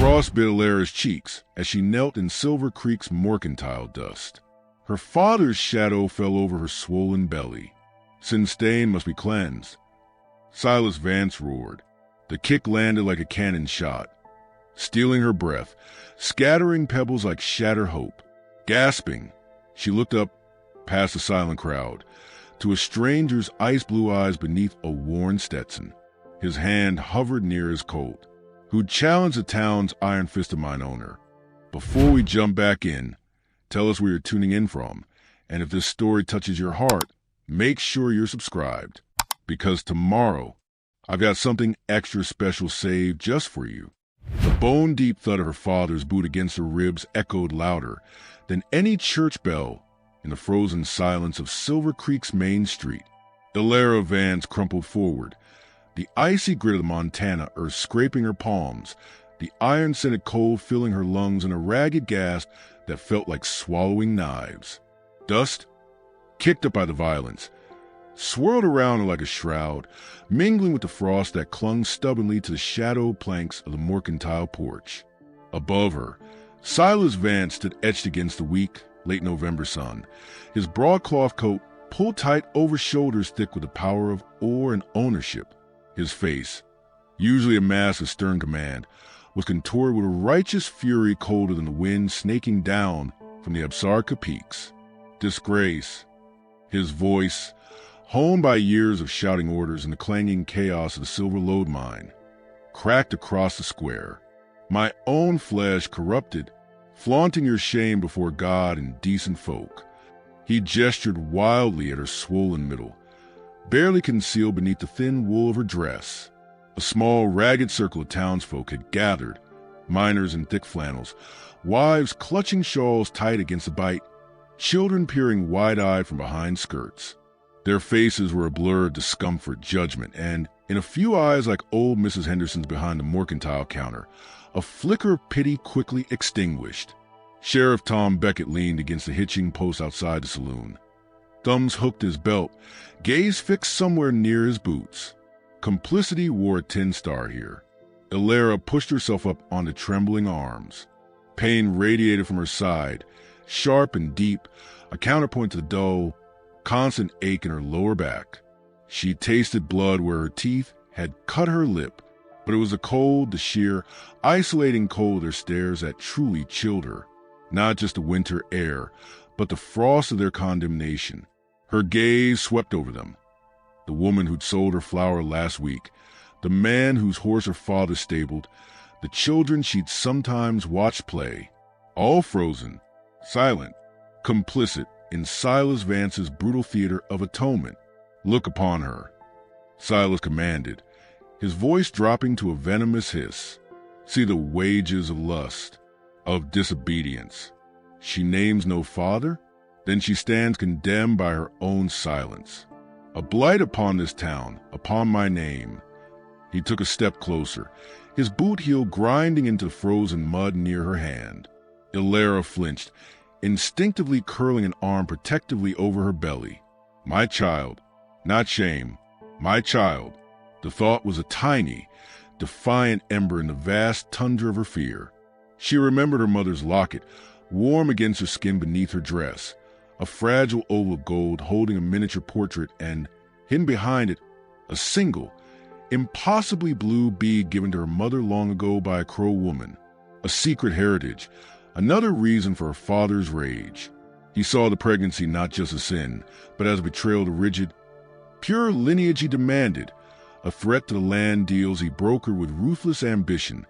frost bit Elara's cheeks as she knelt in Silver Creek's mercantile dust. Her father's shadow fell over her swollen belly. Sin stain must be cleansed. Silas Vance roared. The kick landed like a cannon shot, stealing her breath, scattering pebbles like shattered hope. Gasping, she looked up past the silent crowd to a stranger's ice-blue eyes beneath a worn Stetson. His hand hovered near his coat, who'd challenged the town's iron-fisted mine owner. Before we jump back in, tell us where you're tuning in from, and if this story touches your heart, make sure you're subscribed, because tomorrow I've got something extra special saved just for you. The bone-deep thud of her father's boot against her ribs echoed louder than any church bell in the frozen silence of Silver Creek's main street. Elara Vance crumpled forward, the icy grit of the Montana earth scraping her palms, the iron-scented cold filling her lungs in a ragged gasp that felt like swallowing knives. Dust, kicked up by the violence, swirled around her like a shroud, mingling with the frost that clung stubbornly to the shadow planks of the mercantile porch. Above her, Silas Vance stood etched against the weak, late November sun, his broadcloth coat pulled tight over shoulders thick with the power of ore and ownership. His face, usually a mask of stern command, was contorted with a righteous fury colder than the wind snaking down from the Absarka peaks. Disgrace. His voice, honed by years of shouting orders in the clanging chaos of the silver lode mine, cracked across the square. My own flesh corrupted, flaunting your shame before God and decent folk. He gestured wildly at her swollen middle, barely concealed beneath the thin wool of her dress. A small, ragged circle of townsfolk had gathered, miners in thick flannels, wives clutching shawls tight against the bite, children peering wide-eyed from behind skirts. Their faces were a blur of discomfort, judgment, and, in a few eyes like old Mrs. Henderson's behind the mercantile counter, a flicker of pity quickly extinguished. Sheriff Tom Beckett leaned against the hitching post outside the saloon. Thumbs hooked his belt, gaze fixed somewhere near his boots. Complicity wore a 10-star here. Elara pushed herself up onto trembling arms. Pain radiated from her side, sharp and deep, a counterpoint to the dull, constant ache in her lower back. She tasted blood where her teeth had cut her lip, but it was the cold, the sheer, isolating cold of their stares that truly chilled her. Not just the winter air, but the frost of their condemnation. Her gaze swept over them. The woman who'd sold her flour last week, the man whose horse her father stabled, the children she'd sometimes watched play, all frozen, silent, complicit in Silas Vance's brutal theater of atonement. Look upon her, Silas commanded, his voice dropping to a venomous hiss. See the wages of lust, of disobedience. She names no father? Then she stands condemned by her own silence. A blight upon this town, upon my name. He took a step closer, his boot heel grinding into the frozen mud near her hand. Elara flinched, instinctively curling an arm protectively over her belly. My child, not shame, my child. The thought was a tiny, defiant ember in the vast tundra of her fear. She remembered her mother's locket, warm against her skin beneath her dress, a fragile oval of gold holding a miniature portrait, and, hidden behind it, a single, impossibly blue bead given to her mother long ago by a Crow woman. A secret heritage, another reason for her father's rage. He saw the pregnancy not just a sin, but as a betrayal to rigid, pure lineage he demanded, a threat to the land deals he brokered with ruthless ambition,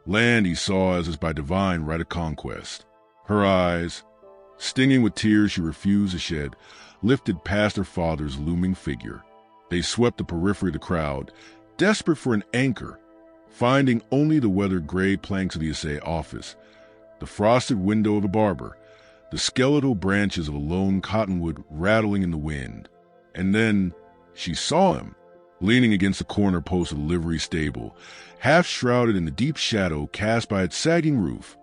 land he saw as by divine right of conquest. Her eyes, stinging with tears she refused to shed, lifted past her father's looming figure. They swept the periphery of the crowd, desperate for an anchor, finding only the weathered gray planks of the assay office, the frosted window of the barber, the skeletal branches of a lone cottonwood rattling in the wind. And then she saw him, leaning against the corner post of the livery stable, half shrouded in the deep shadow cast by its sagging roof,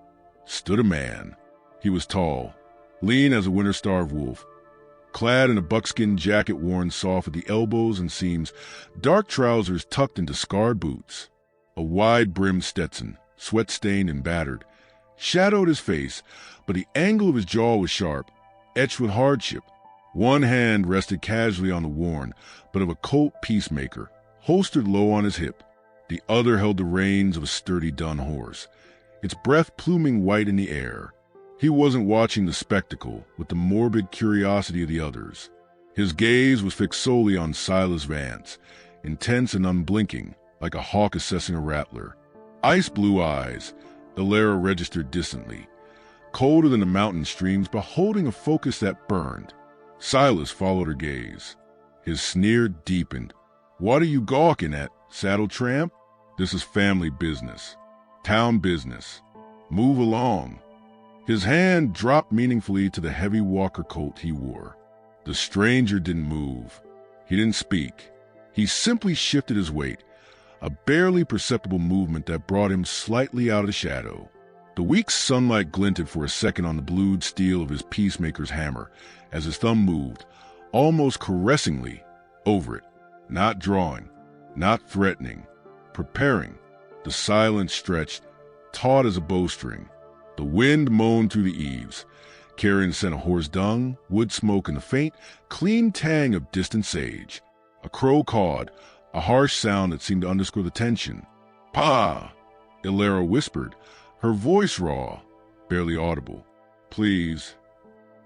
stood a man. He was tall, lean as a winter-starved wolf, clad in a buckskin jacket worn soft at the elbows and seams, dark trousers tucked into scarred boots, a wide-brimmed Stetson, sweat-stained and battered, shadowed his face, but the angle of his jaw was sharp, etched with hardship. One hand rested casually on the worn, but of a Colt Peacemaker, holstered low on his hip. The other held the reins of a sturdy dun horse, its breath pluming white in the air. He wasn't watching the spectacle with the morbid curiosity of the others. His gaze was fixed solely on Silas Vance, intense and unblinking, like a hawk assessing a rattler. Ice blue eyes, Elara registered distantly, colder than the mountain streams, but holding a focus that burned. Silas followed her gaze. His sneer deepened. "What are you gawking at, saddle tramp? This is family business. Town business. Move along." His hand dropped meaningfully to the heavy Walker coat he wore. The stranger didn't move. He didn't speak. He simply shifted his weight, a barely perceptible movement that brought him slightly out of the shadow. The weak sunlight glinted for a second on the blued steel of his Peacemaker's hammer as his thumb moved, almost caressingly, over it, not drawing, not threatening, preparing. The silence stretched, taut as a bowstring. The wind moaned through the eaves, carrying the scent of horse dung, wood smoke, and the faint, clean tang of distant sage. A crow cawed, a harsh sound that seemed to underscore the tension. "Pa!" Elara whispered, her voice raw, barely audible. "Please."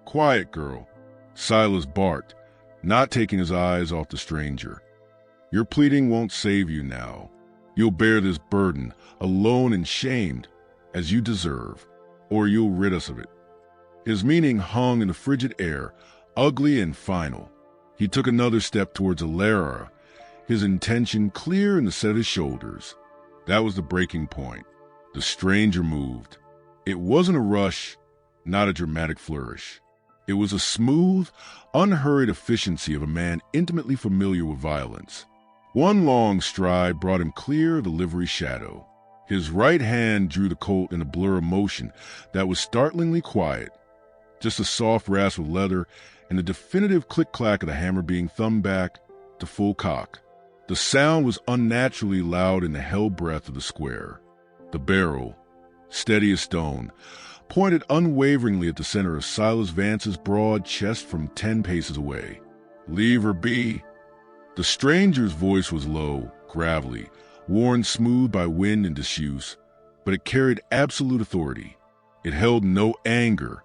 "Quiet, girl," Silas barked, not taking his eyes off the stranger. "Your pleading won't save you now. You'll bear this burden, alone and shamed, as you deserve, or you'll rid us of it." His meaning hung in the frigid air, ugly and final. He took another step towards Elara, his intention clear in the set of his shoulders. That was the breaking point. The stranger moved. It wasn't a rush, not a dramatic flourish. It was a smooth, unhurried efficiency of a man intimately familiar with violence. One long stride brought him clear of the livery shadow. His right hand drew the Colt in a blur of motion that was startlingly quiet, just a soft rasp of leather and the definitive click-clack of the hammer being thumbed back to full cock. The sound was unnaturally loud in the hell breath of the square. The barrel, steady as stone, pointed unwaveringly at the center of Silas Vance's broad chest from 10 paces away. "Leave her be." The stranger's voice was low, gravelly, worn smooth by wind and disuse, but it carried absolute authority. It held no anger,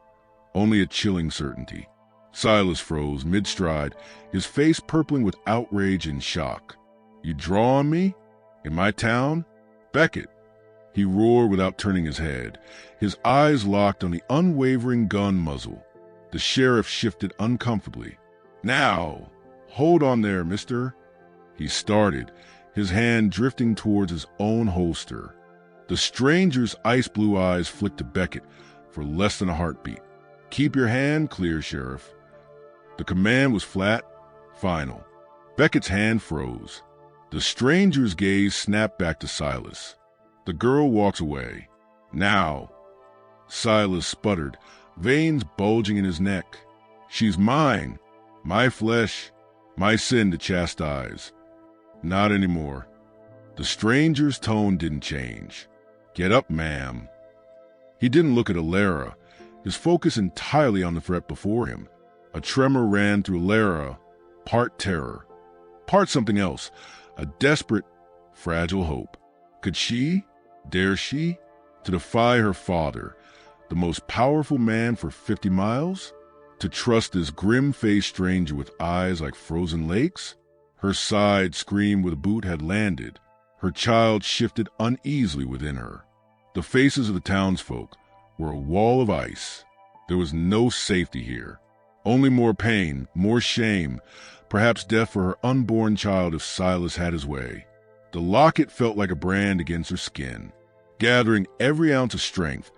only a chilling certainty. Silas froze mid-stride, his face purpling with outrage and shock. "You draw on me? In my town? Beckett!" He roared without turning his head, his eyes locked on the unwavering gun muzzle. The sheriff shifted uncomfortably. "Now! Hold on there, mister." He started, his hand drifting towards his own holster. The stranger's ice-blue eyes flicked to Beckett for less than a heartbeat. "Keep your hand clear, Sheriff." The command was flat, final. Beckett's hand froze. The stranger's gaze snapped back to Silas. The girl walks away. "Now." Silas sputtered, veins bulging in his neck. "She's mine. My flesh, my sin to chastise." "Not anymore." The stranger's tone didn't change. "Get up, ma'am." He didn't look at Elara, his focus entirely on the threat before him. A tremor ran through Elara, part terror, part something else, a desperate, fragile hope. Could she, dare she, to defy her father, the most powerful man for 50 miles? To trust this grim-faced stranger with eyes like frozen lakes? Her side screamed where the boot had landed. Her child shifted uneasily within her. The faces of the townsfolk were a wall of ice. There was no safety here. Only more pain, more shame, perhaps death for her unborn child if Silas had his way. The locket felt like a brand against her skin, gathering every ounce of strength,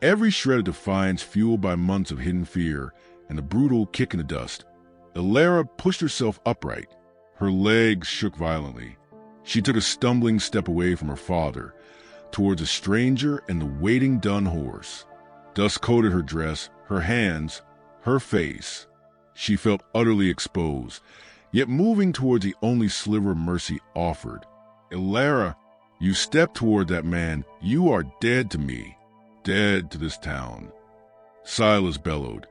every shred of defiance fueled by months of hidden fear and a brutal kick in the dust. Elara pushed herself upright. Her legs shook violently. She took a stumbling step away from her father, towards a stranger and the waiting dun horse. Dust coated her dress, her hands, her face. She felt utterly exposed, yet moving towards the only sliver of mercy offered. "Elara, You step toward that man, you are dead to me, dead to this town. Silas bellowed,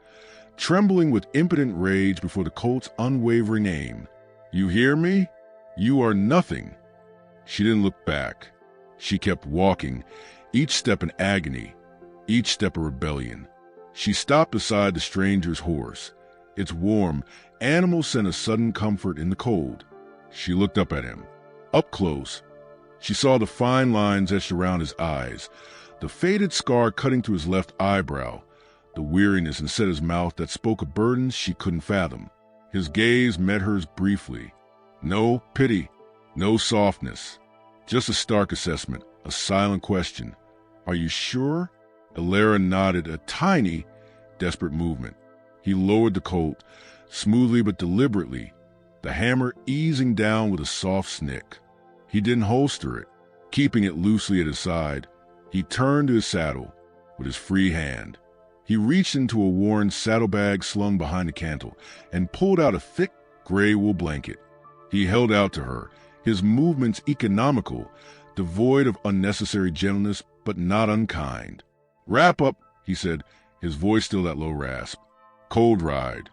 trembling with impotent rage before the colt's unwavering aim. You hear me? You are nothing. She didn't look back. She kept walking, each step an agony, each step a rebellion. She stopped beside the stranger's horse. Its warm, animal scent a sudden comfort in the cold. She looked up at him. Up close, she saw the fine lines etched around his eyes, the faded scar cutting through his left eyebrow, the weariness in Setta's mouth that spoke of burdens she couldn't fathom. His gaze met hers briefly. No pity, no softness, just a stark assessment, a silent question. Are you sure? Elara nodded, a tiny, desperate movement. He lowered the colt, smoothly but deliberately, the hammer easing down with a soft snick. He didn't holster it, keeping it loosely at his side. He turned to his saddle with his free hand. He reached into a worn saddlebag slung behind the cantle and pulled out a thick gray wool blanket. He held out to her, his movements economical, devoid of unnecessary gentleness but not unkind. Wrap up, he said, his voice still that low rasp. Cold ride.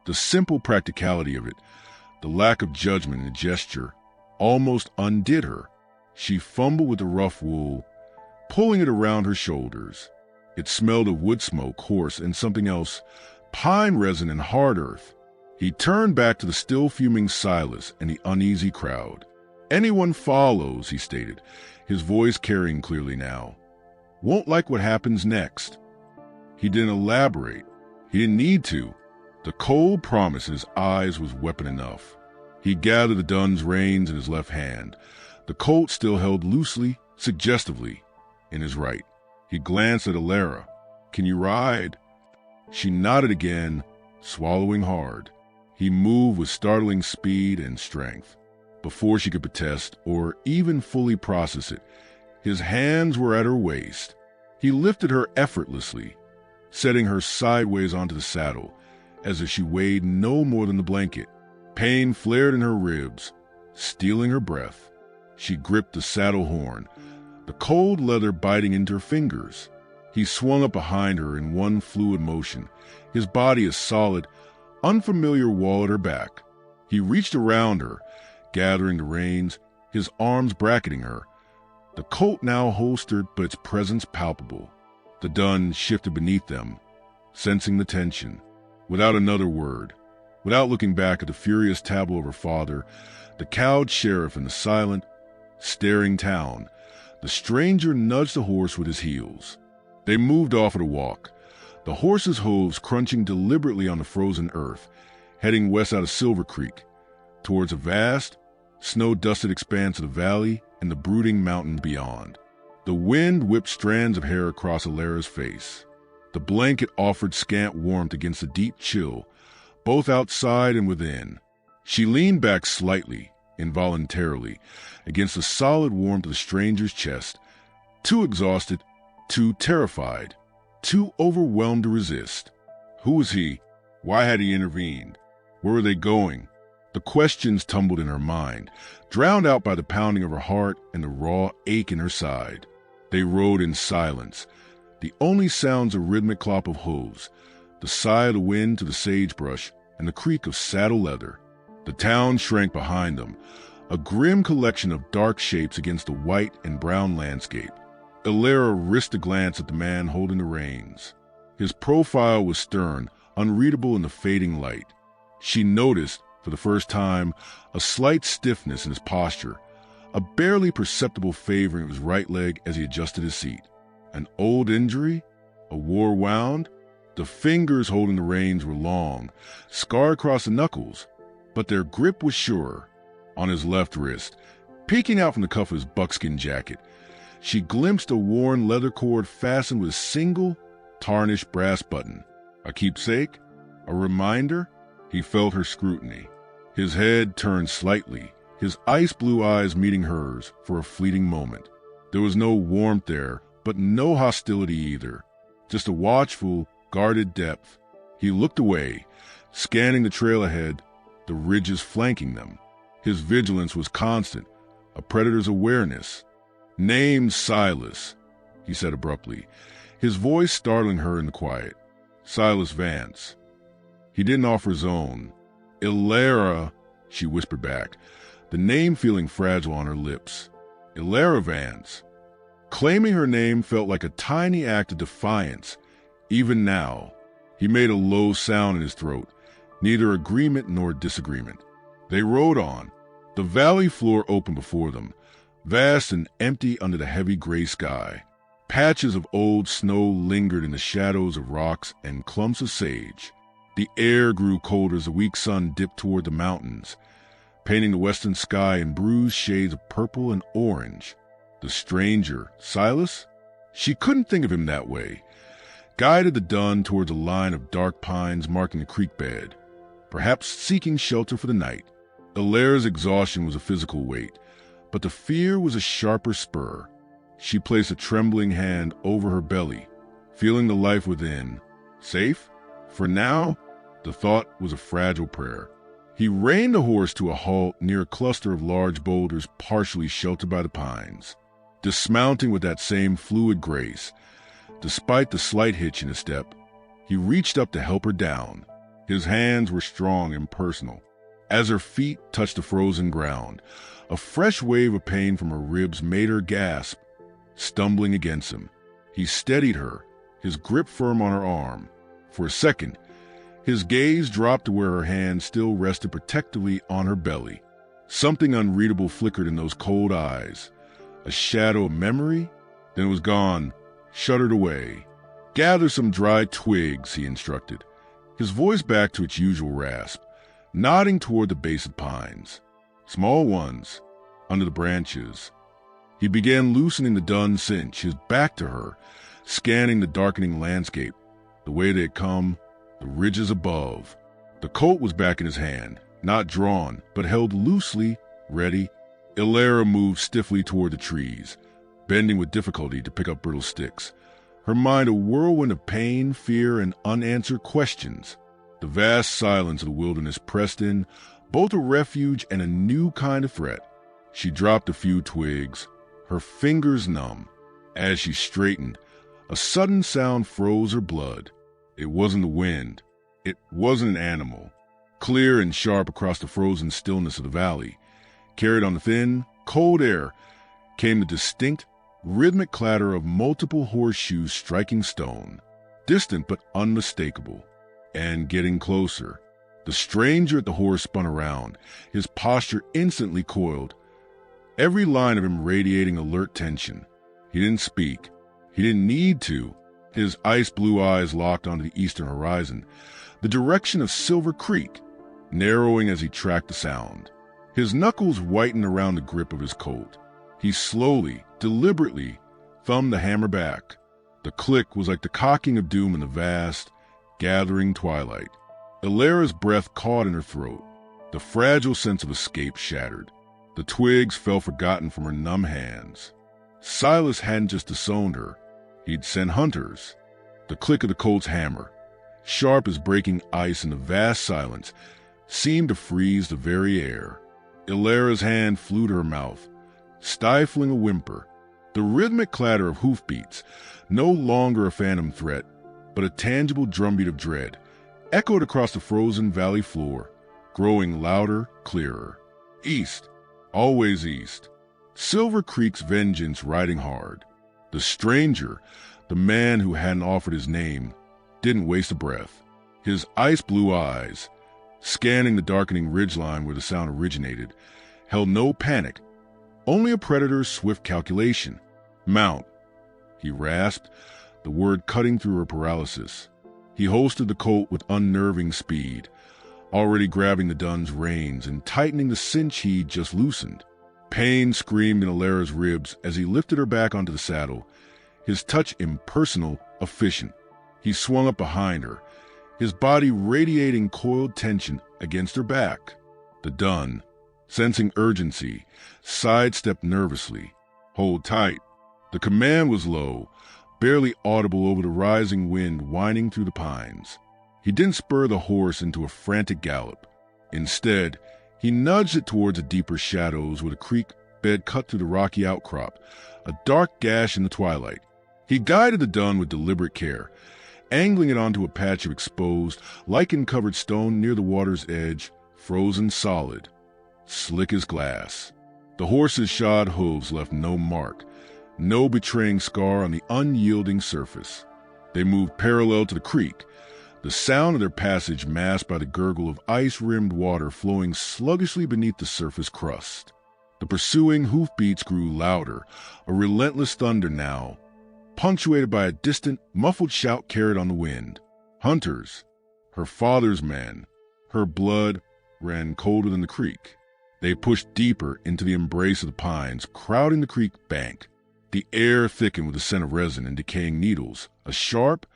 The simple practicality of it, the lack of judgment in the gesture, almost undid her. She fumbled with the rough wool, pulling it around her shoulders. It smelled of wood smoke, horse, and something else, pine resin and hard earth. He turned back to the still fuming Silas and the uneasy crowd. Anyone follows, he stated, his voice carrying clearly now, won't like what happens next. He didn't elaborate. He didn't need to. The cold promise in his eyes was weapon enough. He gathered the Dun's reins in his left hand, the colt still held loosely, suggestively, in his right. He glanced at Elara. Can you ride? She nodded again, swallowing hard. He moved with startling speed and strength. Before she could protest or even fully process it, his hands were at her waist. He lifted her effortlessly, setting her sideways onto the saddle, as if she weighed no more than the blanket. Pain flared in her ribs, stealing her breath. She gripped the saddle horn, the cold leather biting into her fingers. He swung up behind her in one fluid motion, his body a solid, unfamiliar wall at her back. He reached around her, gathering the reins, his arms bracketing her. The colt now holstered, but its presence palpable. The Dun shifted beneath them, sensing the tension. Without another word, without looking back at the furious tableau of her father, the cowed sheriff and the silent, staring town, the stranger nudged the horse with his heels. They moved off at a walk, the horse's hooves crunching deliberately on the frozen earth, heading west out of Silver Creek, towards a vast, snow-dusted expanse of the valley and the brooding mountains beyond. The wind whipped strands of hair across Elara's face. The blanket offered scant warmth against the deep chill, both outside and within. She leaned back slightly, involuntarily, against the solid warmth of the stranger's chest, too exhausted, too terrified, too overwhelmed to resist. Who was he? Why had he intervened? Where were they going? The questions tumbled in her mind, drowned out by the pounding of her heart and the raw ache in her side. They rode in silence, the only sounds a rhythmic clop of hooves, the sigh of the wind to the sagebrush, and the creak of saddle leather. The town shrank behind them, a grim collection of dark shapes against the white and brown landscape. Elara risked a glance at the man holding the reins. His profile was stern, unreadable in the fading light. She noticed, for the first time, a slight stiffness in his posture, a barely perceptible favoring of his right leg as he adjusted his seat. An old injury? A war wound? The fingers holding the reins were long, scarred across the knuckles, but their grip was sure. On his left wrist, peeking out from the cuff of his buckskin jacket, she glimpsed a worn leather cord fastened with a single, tarnished brass button. A keepsake? A reminder? He felt her scrutiny. His head turned slightly, his ice-blue eyes meeting hers for a fleeting moment. There was no warmth there, but no hostility either. Just a watchful, guarded depth. He looked away, scanning the trail ahead, the ridges flanking them. His vigilance was constant, a predator's awareness. "Name's Silas," he said abruptly, his voice startling her in the quiet. "Silas Vance." He didn't offer his own. "Elara," she whispered back, the name feeling fragile on her lips. "Elara Vance." Claiming her name felt like a tiny act of defiance. Even now, he made a low sound in his throat, neither agreement nor disagreement. They rode on. The valley floor opened before them, vast and empty under the heavy gray sky. Patches of old snow lingered in the shadows of rocks and clumps of sage. The air grew colder as the weak sun dipped toward the mountains, painting the western sky in bruised shades of purple and orange. The stranger, Silas? She couldn't think of him that way. Guided the dun towards a line of dark pines marking the creek bed, perhaps seeking shelter for the night. Elara's exhaustion was a physical weight, but the fear was a sharper spur. She placed a trembling hand over her belly, feeling the life within. Safe? For now? The thought was a fragile prayer. He reined the horse to a halt near a cluster of large boulders partially sheltered by the pines. Dismounting with that same fluid grace, despite the slight hitch in his step, he reached up to help her down. His hands were strong and personal. As her feet touched the frozen ground, a fresh wave of pain from her ribs made her gasp. Stumbling against him, he steadied her, his grip firm on her arm. For a second, his gaze dropped to where her hand still rested protectively on her belly. Something unreadable flickered in those cold eyes. A shadow of memory? Then it was gone, shuddered away. "Gather some dry twigs," he instructed, his voice back to its usual rasp, nodding toward the base of pines. "Small ones, under the branches." He began loosening the dun cinch, his back to her, scanning the darkening landscape, the way they had come, the ridges above. The Colt was back in his hand, not drawn, but held loosely, ready. Elara moved stiffly toward the trees, bending with difficulty to pick up brittle sticks, her mind a whirlwind of pain, fear, and unanswered questions. The vast silence of the wilderness pressed in, both a refuge and a new kind of threat. She dropped a few twigs, her fingers numb. As she straightened, a sudden sound froze her blood. It wasn't the wind. It wasn't an animal. Clear and sharp across the frozen stillness of the valley, carried on the thin, cold air, came the distinct, rhythmic clatter of multiple horseshoes striking stone, distant but unmistakable, and getting closer. The stranger at the horse spun around, his posture instantly coiled, every line of him radiating alert tension. He didn't speak. He didn't need to. His ice-blue eyes locked onto the eastern horizon, the direction of Silver Creek, narrowing as he tracked the sound. His knuckles whitened around the grip of his Colt. He slowly, deliberately, thumbed the hammer back. The click was like the cocking of doom in the vast, gathering twilight. Elara's breath caught in her throat. The fragile sense of escape shattered. The twigs fell forgotten from her numb hands. Silas hadn't just disowned her. He'd sent hunters. The click of the Colt's hammer, sharp as breaking ice in the vast silence, seemed to freeze the very air. Elara's hand flew to her mouth, stifling a whimper. The rhythmic clatter of hoofbeats, no longer a phantom threat, but a tangible drumbeat of dread, echoed across the frozen valley floor, growing louder, clearer. East, always east. Silver Creek's vengeance riding hard. The stranger, the man who hadn't offered his name, didn't waste a breath. His ice-blue eyes, scanning the darkening ridgeline where the sound originated, held no panic, only a predator's swift calculation. "Mount," he rasped, the word cutting through her paralysis. He holstered the Colt with unnerving speed, already grabbing the dun's reins and tightening the cinch he'd just loosened. Pain screamed in Elara's ribs as he lifted her back onto the saddle, his touch impersonal, efficient. He swung up behind her, his body radiating coiled tension against her back. The dun, sensing urgency, sidestepped nervously. "Hold tight." The command was low, barely audible over the rising wind whining through the pines. He didn't spur the horse into a frantic gallop. Instead, he nudged it towards the deeper shadows where the creek bed cut through the rocky outcrop, a dark gash in the twilight. He guided the dun with deliberate care, angling it onto a patch of exposed, lichen-covered stone near the water's edge, frozen solid, slick as glass. The horse's shod hooves left no mark, no betraying scar on the unyielding surface. They moved parallel to the creek, the sound of their passage masked by the gurgle of ice-rimmed water flowing sluggishly beneath the surface crust. The pursuing hoofbeats grew louder, a relentless thunder now, punctuated by a distant, muffled shout carried on the wind. Hunters, her father's men, her blood ran colder than the creek. They pushed deeper into the embrace of the pines, crowding the creek bank. The air thickened with the scent of resin and decaying needles, a sharp,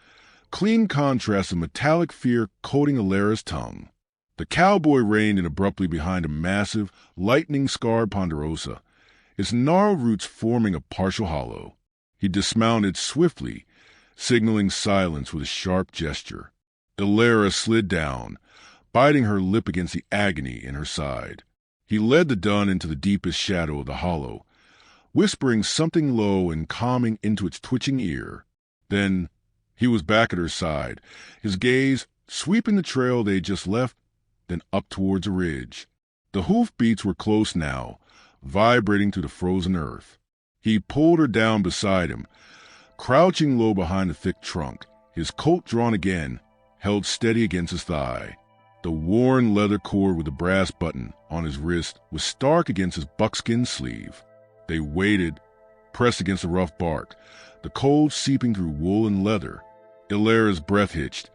clean contrast of metallic fear coating Elara's tongue. The cowboy reined in abruptly behind a massive, lightning-scarred ponderosa, its gnarled roots forming a partial hollow. He dismounted swiftly, signaling silence with a sharp gesture. Elara slid down, biting her lip against the agony in her side. He led the dun into the deepest shadow of the hollow, whispering something low and calming into its twitching ear. Then he was back at her side, his gaze sweeping the trail they had just left, then up towards a ridge. The hoofbeats were close now, vibrating through the frozen earth. He pulled her down beside him, crouching low behind a thick trunk, his coat drawn again, held steady against his thigh. The worn leather cord with the brass button on his wrist was stark against his buckskin sleeve. They waited, pressed against the rough bark, the cold seeping through wool and leather. Elara's breath hitched,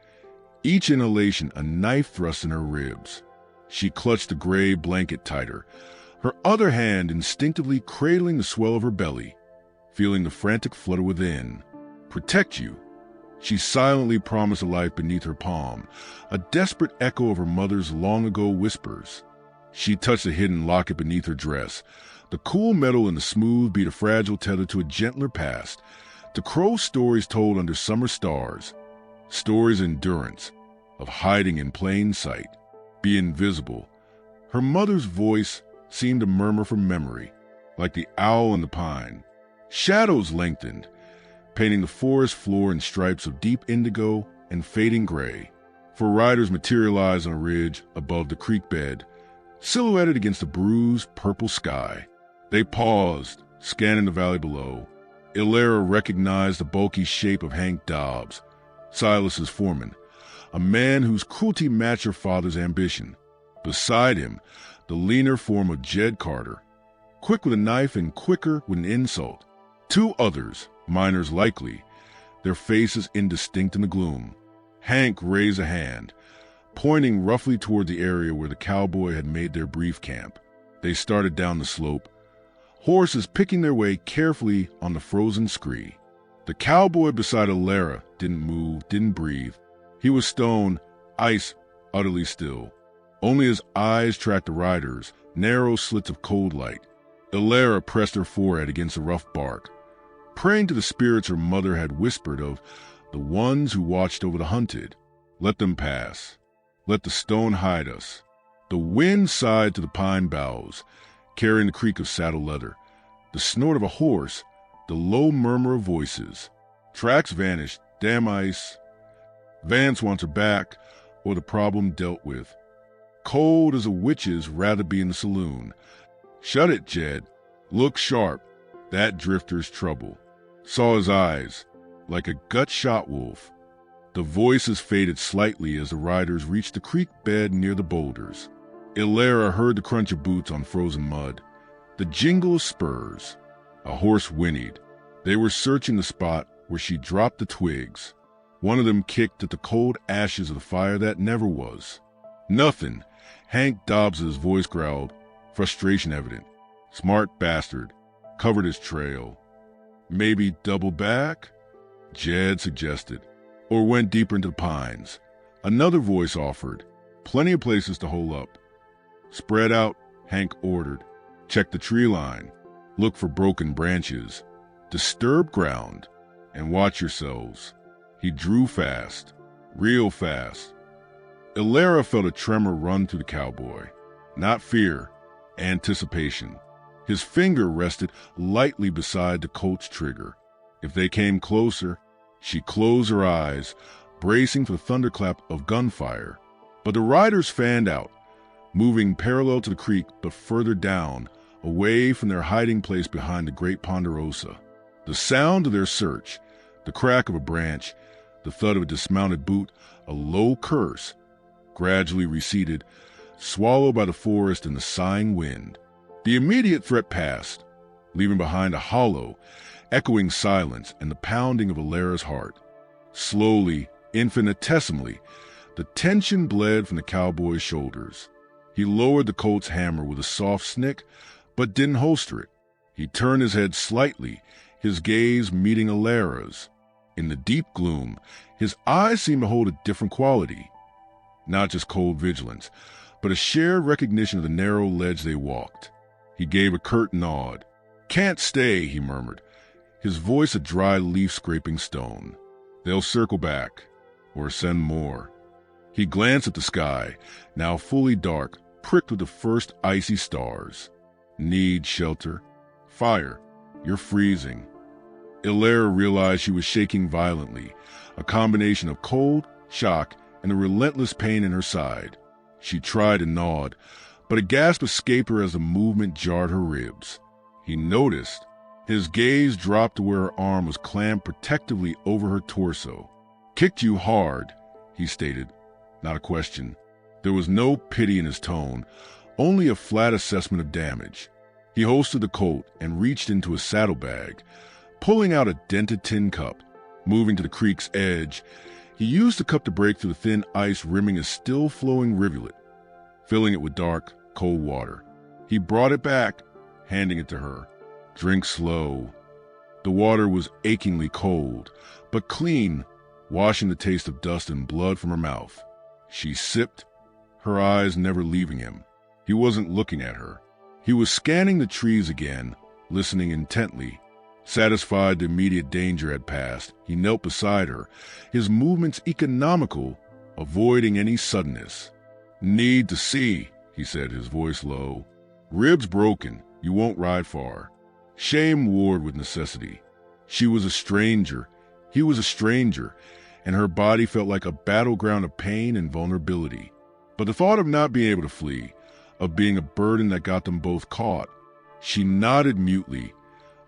each inhalation a knife thrust in her ribs. She clutched the gray blanket tighter, her other hand instinctively cradling the swell of her belly, feeling the frantic flutter within. Protect you. She silently promised a life beneath her palm, a desperate echo of her mother's long-ago whispers. She touched the hidden locket beneath her dress, the cool metal and the smooth beat a fragile tether to a gentler past, to crow stories told under summer stars, stories of endurance, of hiding in plain sight, be invisible. Her mother's voice seemed to murmur from memory, like the owl in the pine. Shadows lengthened, painting the forest floor in stripes of deep indigo and fading gray. Four riders materialized on a ridge above the creek bed, silhouetted against the bruised purple sky. They paused, scanning the valley below. Elara recognized the bulky shape of Hank Dobbs, Silas's foreman, a man whose cruelty matched her father's ambition. Beside him, the leaner form of Jed Carter, quick with a knife and quicker with an insult. Two others, minors likely, their faces indistinct in the gloom. Hank raised a hand, pointing roughly toward the area where the cowboy had made their brief camp. They started down the slope, horses picking their way carefully on the frozen scree. The cowboy beside Elara didn't move, didn't breathe. He was stone, ice, utterly still. Only his eyes tracked the riders, narrow slits of cold light. Elara pressed her forehead against the rough bark, praying to the spirits her mother had whispered of, the ones who watched over the hunted. Let them pass. Let the stone hide us. The wind sighed to the pine boughs, carrying the creak of saddle leather, the snort of a horse, the low murmur of voices. Tracks vanished. Damn ice. Vance wants her back, or the problem dealt with. Cold as a witch's rather be in the saloon. Shut it, Jed. Look sharp. That drifter's trouble. Saw his eyes, like a gut-shot wolf. The voices faded slightly as the riders reached the creek bed near the boulders. Elara heard the crunch of boots on frozen mud, the jingle of spurs. A horse whinnied. They were searching the spot where she dropped the twigs. One of them kicked at the cold ashes of the fire that never was. Nothing. Hank Dobbs's voice growled, frustration evident. Smart bastard. Covered his trail. Maybe double back? Jed suggested. Or went deeper into the pines. Another voice offered. Plenty of places to hole up. Spread out, Hank ordered. Check the tree line. Look for broken branches. Disturb ground. And watch yourselves. He drew fast. Real fast. Elara felt a tremor run through the cowboy. Not fear. Anticipation. His finger rested lightly beside the Colt's trigger. If they came closer, she closed her eyes, bracing for the thunderclap of gunfire. But the riders fanned out, moving parallel to the creek but further down, away from their hiding place behind the great ponderosa. The sound of their search, the crack of a branch, the thud of a dismounted boot, a low curse, gradually receded, swallowed by the forest and the sighing wind. The immediate threat passed, leaving behind a hollow, echoing silence and the pounding of Elara's heart. Slowly, infinitesimally, the tension bled from the cowboy's shoulders. He lowered the Colt's hammer with a soft snick, but didn't holster it. He turned his head slightly, his gaze meeting Elara's. In the deep gloom, his eyes seemed to hold a different quality. Not just cold vigilance, but a shared recognition of the narrow ledge they walked. He gave a curt nod. "Can't stay," he murmured, his voice a dry leaf scraping stone. "They'll circle back, or send more." He glanced at the sky, now fully dark, pricked with the first icy stars. "Need shelter? Fire. You're freezing." Elara realized she was shaking violently, a combination of cold, shock, and the relentless pain in her side. She tried to nod, but a gasp escaped her as the movement jarred her ribs. He noticed. His gaze dropped to where her arm was clamped protectively over her torso. "Kicked you hard," he stated, not a question. There was no pity in his tone, only a flat assessment of damage. He holstered the Colt and reached into his saddlebag, pulling out a dented tin cup. Moving to the creek's edge, he used the cup to break through the thin ice rimming a still-flowing rivulet, filling it with dark, cold water. He brought it back, handing it to her. "Drink slow." The water was achingly cold, but clean, washing the taste of dust and blood from her mouth. She sipped, her eyes never leaving him. He wasn't looking at her. He was scanning the trees again, listening intently. Satisfied the immediate danger had passed, he knelt beside her, his movements economical, avoiding any suddenness. "Need to see," he said, his voice low. "Ribs broken. You won't ride far." Shame warred with necessity. She was a stranger. He was a stranger, and her body felt like a battleground of pain and vulnerability. But the thought of not being able to flee, of being a burden that got them both caught. She nodded mutely,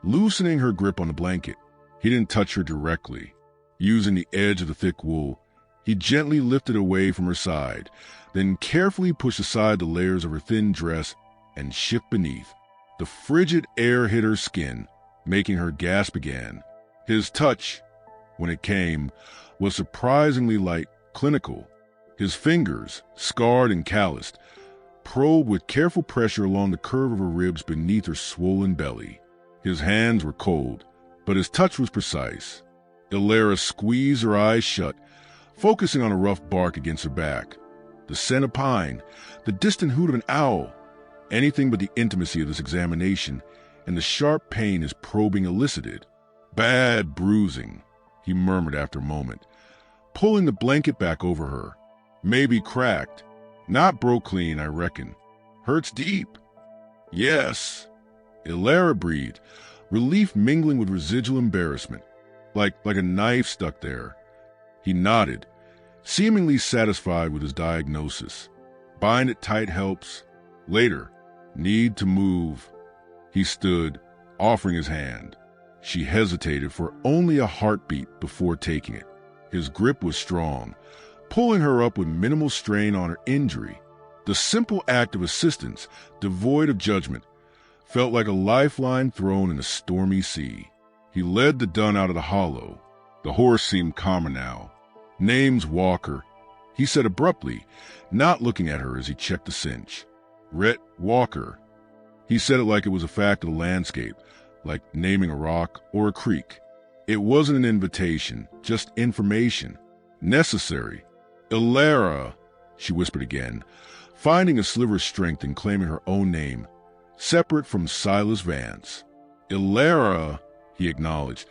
loosening her grip on the blanket. He didn't touch her directly. Using the edge of the thick wool, he gently lifted away from her side, then carefully pushed aside the layers of her thin dress and shift beneath. The frigid air hit her skin, making her gasp again. His touch, when it came, was surprisingly light, clinical. His fingers, scarred and calloused, probed with careful pressure along the curve of her ribs beneath her swollen belly. His hands were cold, but his touch was precise. Elara squeezed her eyes shut, focusing on a rough bark against her back. The scent of pine, the distant hoot of an owl, anything but the intimacy of this examination and the sharp pain his probing elicited. "Bad bruising," he murmured after a moment, pulling the blanket back over her. "Maybe cracked. Not broke clean, I reckon. Hurts deep." "Yes." Elara breathed, relief mingling with residual embarrassment, like a knife stuck there. He nodded, seemingly satisfied with his diagnosis. "Bind it tight helps. Later. Need to move." He stood, offering his hand. She hesitated for only a heartbeat before taking it. His grip was strong, pulling her up with minimal strain on her injury. The simple act of assistance, devoid of judgment, felt like a lifeline thrown in a stormy sea. He led the dun out of the hollow. The horse seemed calmer now. "Name's Walker," he said abruptly, not looking at her as he checked the cinch. "Rhett Walker." He said it like it was a fact of the landscape, like naming a rock or a creek. It wasn't an invitation, just information. Necessary. "Elara," she whispered again, finding a sliver of strength in claiming her own name, separate from Silas Vance. "Elara," he acknowledged,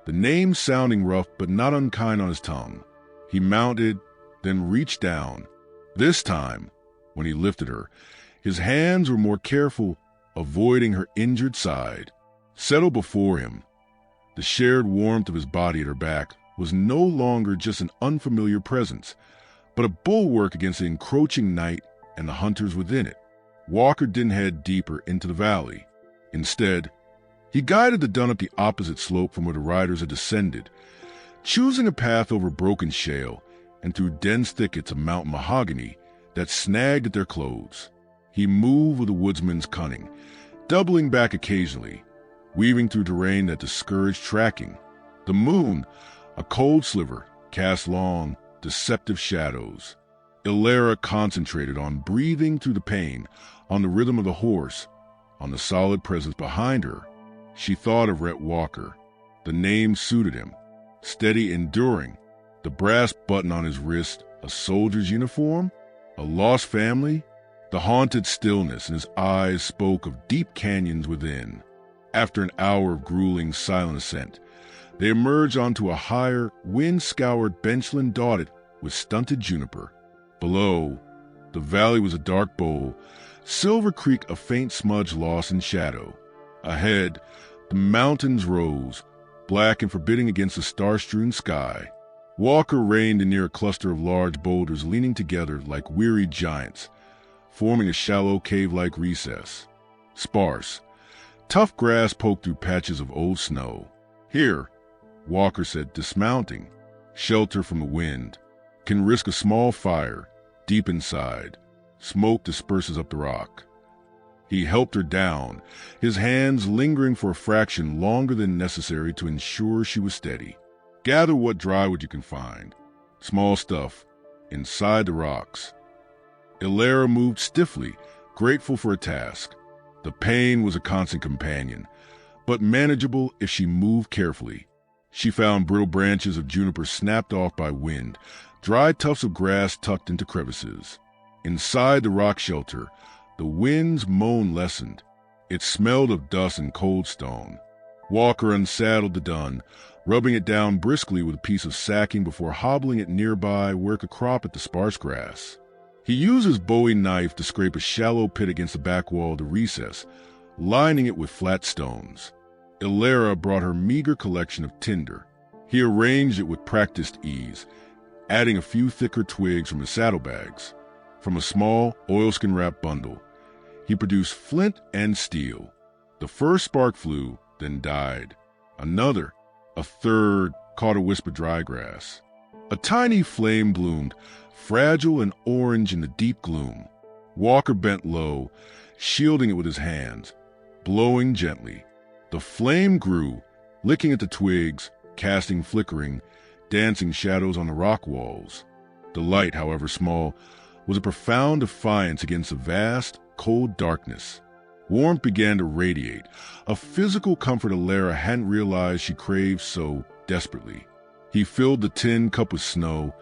the name sounding rough but not unkind on his tongue. He mounted, then reached down. This time, when he lifted her, his hands were more careful, avoiding her injured side, settled before him. The shared warmth of his body at her back was no longer just an unfamiliar presence, but a bulwark against the encroaching night and the hunters within it. Walker didn't head deeper into the valley. Instead, he guided the dun up the opposite slope from where the riders had descended, choosing a path over broken shale and through dense thickets of mountain mahogany that snagged at their clothes. He moved with a woodsman's cunning, doubling back occasionally, weaving through terrain that discouraged tracking. The moon, a cold sliver, cast long, deceptive shadows. Elara concentrated on breathing through the pain, on the rhythm of the horse, on the solid presence behind her. She thought of Rhett Walker. The name suited him. Steady, enduring. The brass button on his wrist, a soldier's uniform, a lost family. The haunted stillness in his eyes spoke of deep canyons within. After an hour of grueling, silent ascent, they emerged onto a higher, wind-scoured benchland dotted with stunted juniper. Below, the valley was a dark bowl, Silver Creek a faint smudge lost in shadow. Ahead, the mountains rose, black and forbidding against the star-strewn sky. Walker reined near a cluster of large boulders leaning together like weary giants, forming a shallow cave-like recess. Sparse, tough grass poked through patches of old snow. Here, Walker said, dismounting, shelter from the wind, can risk a small fire deep inside. Smoke disperses up the rock. He helped her down, his hands lingering for a fraction longer than necessary to ensure she was steady. Gather what drywood you can find. Small stuff, inside the rocks. Elara moved stiffly, grateful for a task. The pain was a constant companion, but manageable if she moved carefully. She found brittle branches of juniper snapped off by wind, dry tufts of grass tucked into crevices. Inside the rock shelter, the wind's moan lessened. It smelled of dust and cold stone. Walker unsaddled the dun, rubbing it down briskly with a piece of sacking before hobbling it nearby where it could crop at the sparse grass. He used his Bowie knife to scrape a shallow pit against the back wall of the recess, lining it with flat stones. Elara brought her meager collection of tinder. He arranged it with practiced ease, adding a few thicker twigs from his saddlebags. From a small, oilskin-wrapped bundle, he produced flint and steel. The first spark flew, then died. Another, a third, caught a wisp of dry grass. A tiny flame bloomed, fragile and orange in the deep gloom. Walker bent low, shielding it with his hands, blowing gently. The flame grew, licking at the twigs, casting flickering, dancing shadows on the rock walls. The light, however small, was a profound defiance against the vast, cold darkness. Warmth began to radiate, a physical comfort Elara hadn't realized she craved so desperately. He filled the tin cup with snow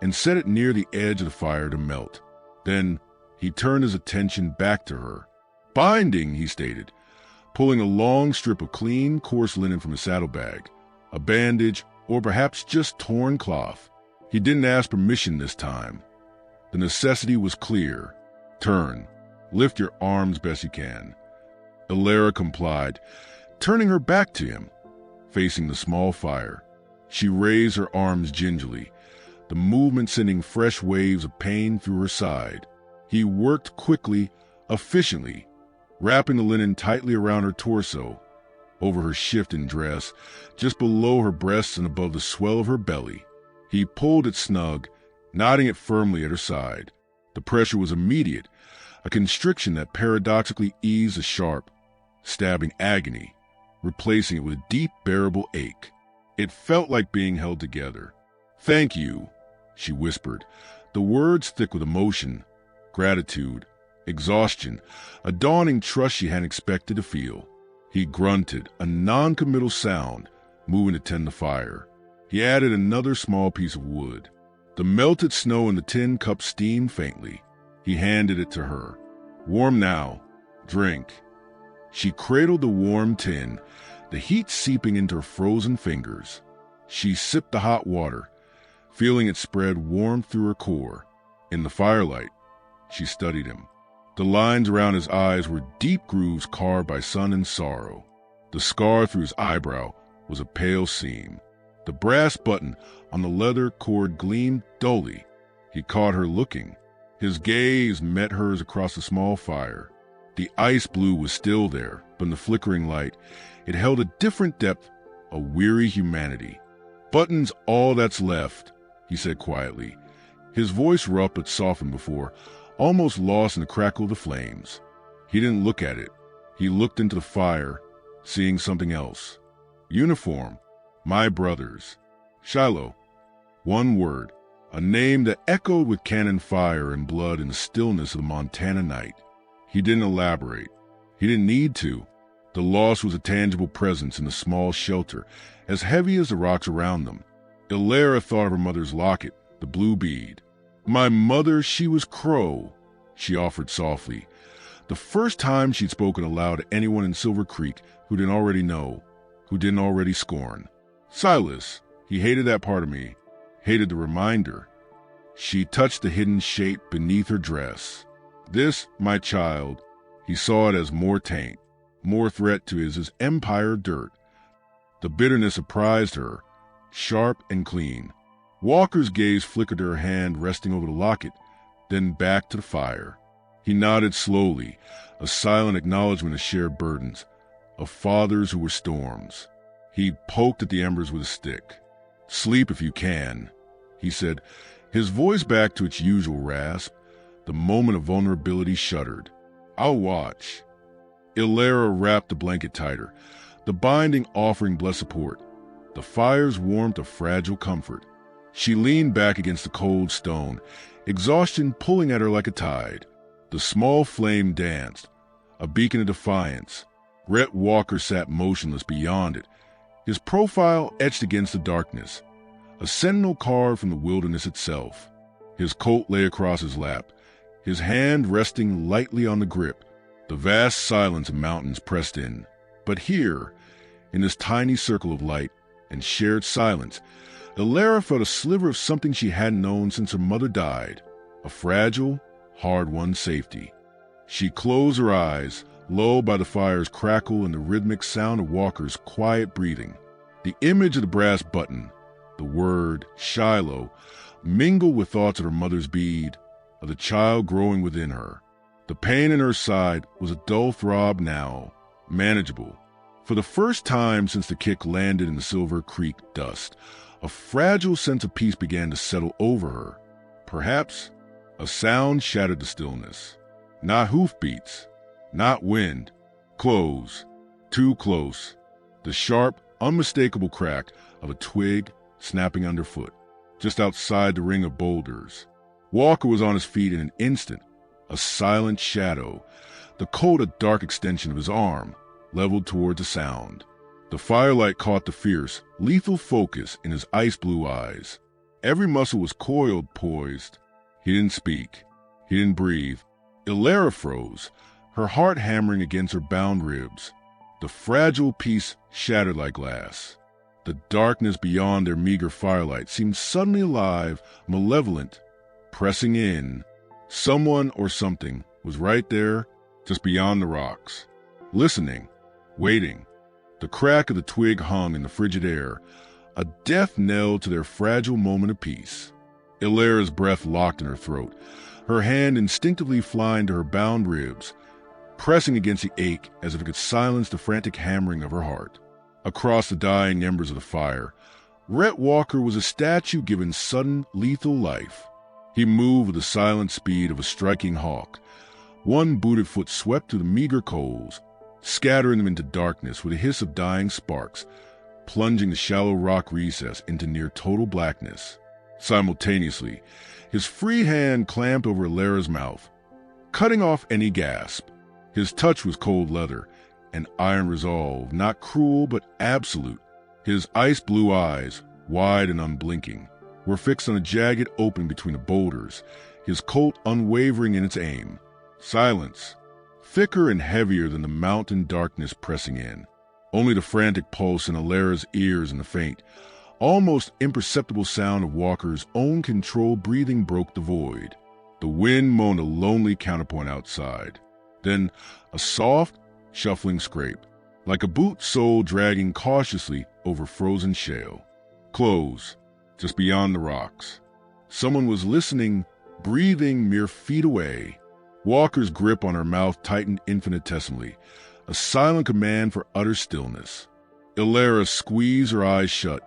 and set it near the edge of the fire to melt. Then he turned his attention back to her. Binding, he stated, pulling a long strip of clean, coarse linen from his saddlebag, a bandage, or perhaps just torn cloth. He didn't ask permission this time. The necessity was clear. Turn. Lift your arms best you can. Elara complied, turning her back to him, facing the small fire. She raised her arms gingerly, the movement sending fresh waves of pain through her side. He worked quickly, efficiently, wrapping the linen tightly around her torso, over her shifting dress, just below her breasts and above the swell of her belly. He pulled it snug, knotting it firmly at her side. The pressure was immediate, a constriction that paradoxically eased a sharp, stabbing agony, replacing it with a deep, bearable ache. It felt like being held together. "Thank you," she whispered, the words thick with emotion, gratitude, exhaustion, a dawning trust she hadn't expected to feel. He grunted, a non-committal sound, moving to tend the fire. He added another small piece of wood. The melted snow in the tin cup steamed faintly. He handed it to her. "Warm now. Drink." She cradled the warm tin, the heat seeping into her frozen fingers. She sipped the hot water, feeling it spread warmth through her core. In the firelight, she studied him. The lines around his eyes were deep grooves carved by sun and sorrow. The scar through his eyebrow was a pale seam. The brass button on the leather cord gleamed dully. He caught her looking. His gaze met hers across the small fire. The ice blue was still there, but in the flickering light, it held a different depth, a weary humanity. "Button's all that's left," he said quietly. His voice rough but softened before, almost lost in the crackle of the flames. He didn't look at it. He looked into the fire, seeing something else. Uniform. My brother's. Shiloh. One word. A name that echoed with cannon fire and blood in the stillness of the Montana night. He didn't elaborate. He didn't need to. The loss was a tangible presence in the small shelter, as heavy as the rocks around them. Elara thought of her mother's locket, the blue bead. "My mother, she was Crow," she offered softly. The first time she'd spoken aloud to anyone in Silver Creek who didn't already know, who didn't already scorn. Silas, he hated that part of me, hated the reminder. She touched the hidden shape beneath her dress. This, my child, he saw it as more taint, more threat to his empire dirt. The bitterness apprised her, sharp and clean. Walker's gaze flickered to her hand resting over the locket, then back to the fire. He nodded slowly, a silent acknowledgement of shared burdens, of fathers who were storms. He poked at the embers with a stick. "Sleep if you can," he said, his voice back to its usual rasp. The moment of vulnerability shuddered. "I'll watch." Elara wrapped the blanket tighter, the binding offering blessed support, the fire's warmth a fragile comfort. She leaned back against the cold stone, exhaustion pulling at her like a tide. The small flame danced, a beacon of defiance. Rhett Walker sat motionless beyond it, his profile etched against the darkness, a sentinel carved from the wilderness itself. His coat lay across his lap, his hand resting lightly on the grip. The vast silence of mountains pressed in. But here, in this tiny circle of light and shared silence, Elara felt a sliver of something she hadn't known since her mother died, a fragile, hard-won safety. She closed her eyes, lulled by the fire's crackle and the rhythmic sound of Walker's quiet breathing. The image of the brass button, the word Shiloh, mingled with thoughts of her mother's bead, of the child growing within her. The pain in her side was a dull throb now, manageable. For the first time since the kick landed in the Silver Creek dust, a fragile sense of peace began to settle over her. Perhaps a sound shattered the stillness. Not hoofbeats, not wind. Close, too close. The sharp, unmistakable crack of a twig snapping underfoot, just outside the ring of boulders. Walker was on his feet in an instant, a silent shadow, the coat a dark extension of his arm, leveled towards the sound. The firelight caught the fierce, lethal focus in his ice-blue eyes. Every muscle was coiled, poised. He didn't speak. He didn't breathe. Elara froze, her heart hammering against her bound ribs. The fragile peace shattered like glass. The darkness beyond their meager firelight seemed suddenly alive, malevolent, pressing in. Someone or something was right there, just beyond the rocks, listening, waiting. The crack of the twig hung in the frigid air, a death knell to their fragile moment of peace. Elara's breath locked in her throat, her hand instinctively flying to her bound ribs, pressing against the ache as if it could silence the frantic hammering of her heart. Across the dying embers of the fire, Rhett Walker was a statue given sudden, lethal life. He moved with the silent speed of a striking hawk. One booted foot swept through the meager coals, scattering them into darkness with a hiss of dying sparks, plunging the shallow rock recess into near total blackness. Simultaneously, his free hand clamped over Elara's mouth, cutting off any gasp. His touch was cold leather, an iron resolve, not cruel but absolute. His ice-blue eyes, wide and unblinking, were fixed on a jagged opening between the boulders, his Colt unwavering in its aim. Silence, thicker and heavier than the mountain darkness pressing in. Only the frantic pulse in Elara's ears and the faint, almost imperceptible sound of Walker's own controlled breathing broke the void. The wind moaned a lonely counterpoint outside. Then a soft, shuffling scrape, like a boot sole dragging cautiously over frozen shale. Close, just beyond the rocks. Someone was listening, breathing mere feet away. Walker's grip on her mouth tightened infinitesimally, a silent command for utter stillness. Elara squeezed her eyes shut,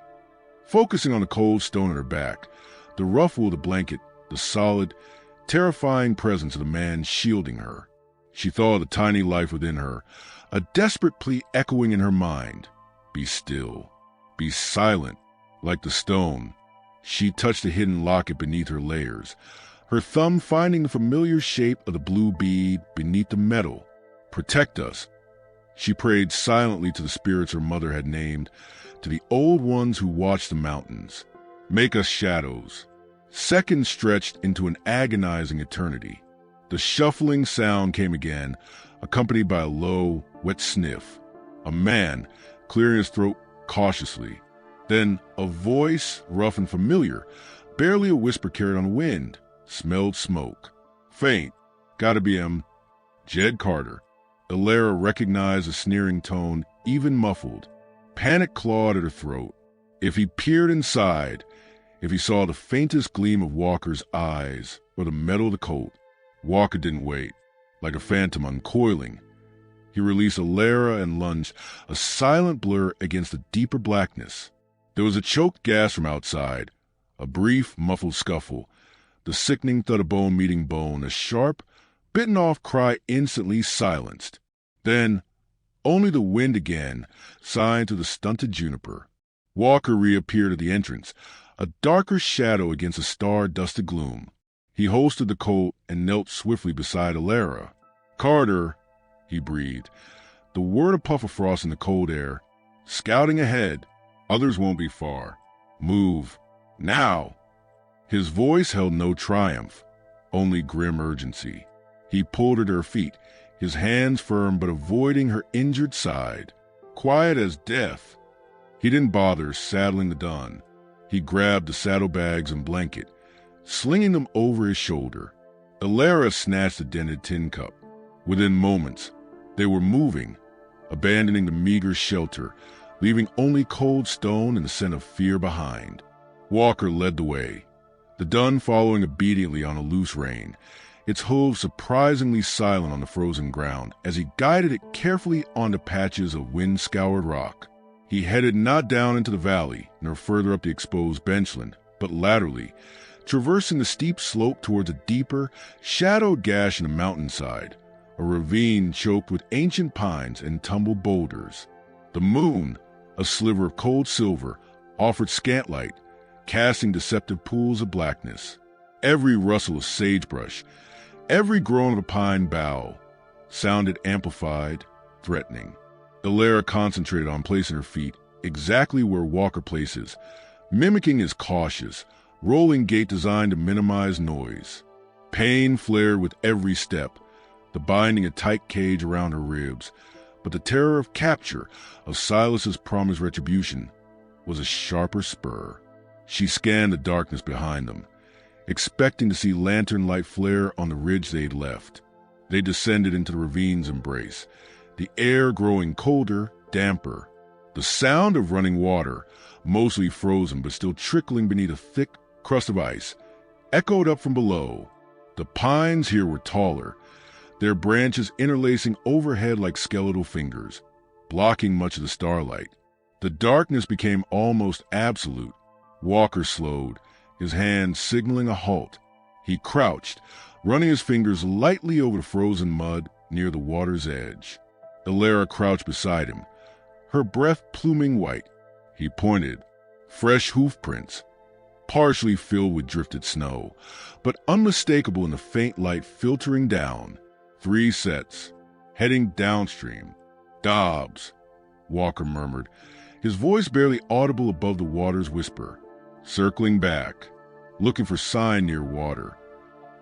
focusing on the cold stone at her back, the ruffle of the blanket, the solid, terrifying presence of the man shielding her. She thought of the tiny life within her, a desperate plea echoing in her mind. Be still. Be silent, like the stone. She touched the hidden locket beneath her layers, her thumb finding the familiar shape of the blue bead beneath the metal. Protect us. She prayed silently to the spirits her mother had named, to the old ones who watched the mountains. Make us shadows. Seconds stretched into an agonizing eternity. The shuffling sound came again, accompanied by a low, wet sniff. A man, clearing his throat cautiously. Then a voice, rough and familiar, barely a whisper carried on the wind, smelled smoke. Faint. Gotta be him. Jed Carter. Elara recognized the sneering tone, even muffled. Panic clawed at her throat. If he peered inside, if he saw the faintest gleam of Walker's eyes or the metal of the Colt, Walker didn't wait. Like a phantom uncoiling, he released Elara and lunged, a silent blur against the deeper blackness. There was a choked gasp from outside, a brief, muffled scuffle, the sickening thud of bone meeting bone, a sharp, bitten-off cry instantly silenced. Then, only the wind again, sighing through the stunted juniper. Walker reappeared at the entrance, a darker shadow against a star-dusted gloom. He holstered the Colt and knelt swiftly beside Elara. Carter, he breathed, the word a puff of frost in the cold air. Scouting ahead. Others won't be far. Move. Now. His voice held no triumph, only grim urgency. He pulled her to her feet, his hands firm but avoiding her injured side. Quiet as death. He didn't bother saddling the dun. He grabbed the saddlebags and blanket, slinging them over his shoulder. Elara snatched the dented tin cup. Within moments, they were moving, abandoning the meager shelter, leaving only cold stone and the scent of fear behind. Walker led the way, the dun following obediently on a loose rein, its hooves surprisingly silent on the frozen ground as he guided it carefully onto patches of wind-scoured rock. He headed not down into the valley, nor further up the exposed benchland, but laterally, traversing the steep slope towards a deeper, shadowed gash in the mountainside, a ravine choked with ancient pines and tumbled boulders. The moon, a sliver of cold silver, offered scant light, casting deceptive pools of blackness. Every rustle of sagebrush, every groan of a pine bough, sounded amplified, threatening. Elara concentrated on placing her feet exactly where Walker places, mimicking his cautious, rolling gait designed to minimize noise. Pain flared with every step, the binding a tight cage around her ribs, but the terror of capture, of Silas's promised retribution, was a sharper spur. She scanned the darkness behind them, expecting to see lantern light flare on the ridge they'd left. They descended into the ravine's embrace, the air growing colder, damper. The sound of running water, mostly frozen but still trickling beneath a thick crust of ice, echoed up from below. The pines here were taller, their branches interlacing overhead like skeletal fingers, blocking much of the starlight. The darkness became almost absolute. Walker slowed, his hand signaling a halt. He crouched, running his fingers lightly over the frozen mud near the water's edge. Elara crouched beside him, her breath pluming white. He pointed. Fresh hoof prints, partially filled with drifted snow, but unmistakable in the faint light filtering down. 3 sets, heading downstream. Dobbs, Walker murmured, his voice barely audible above the water's whisper. Circling back, looking for sign near water.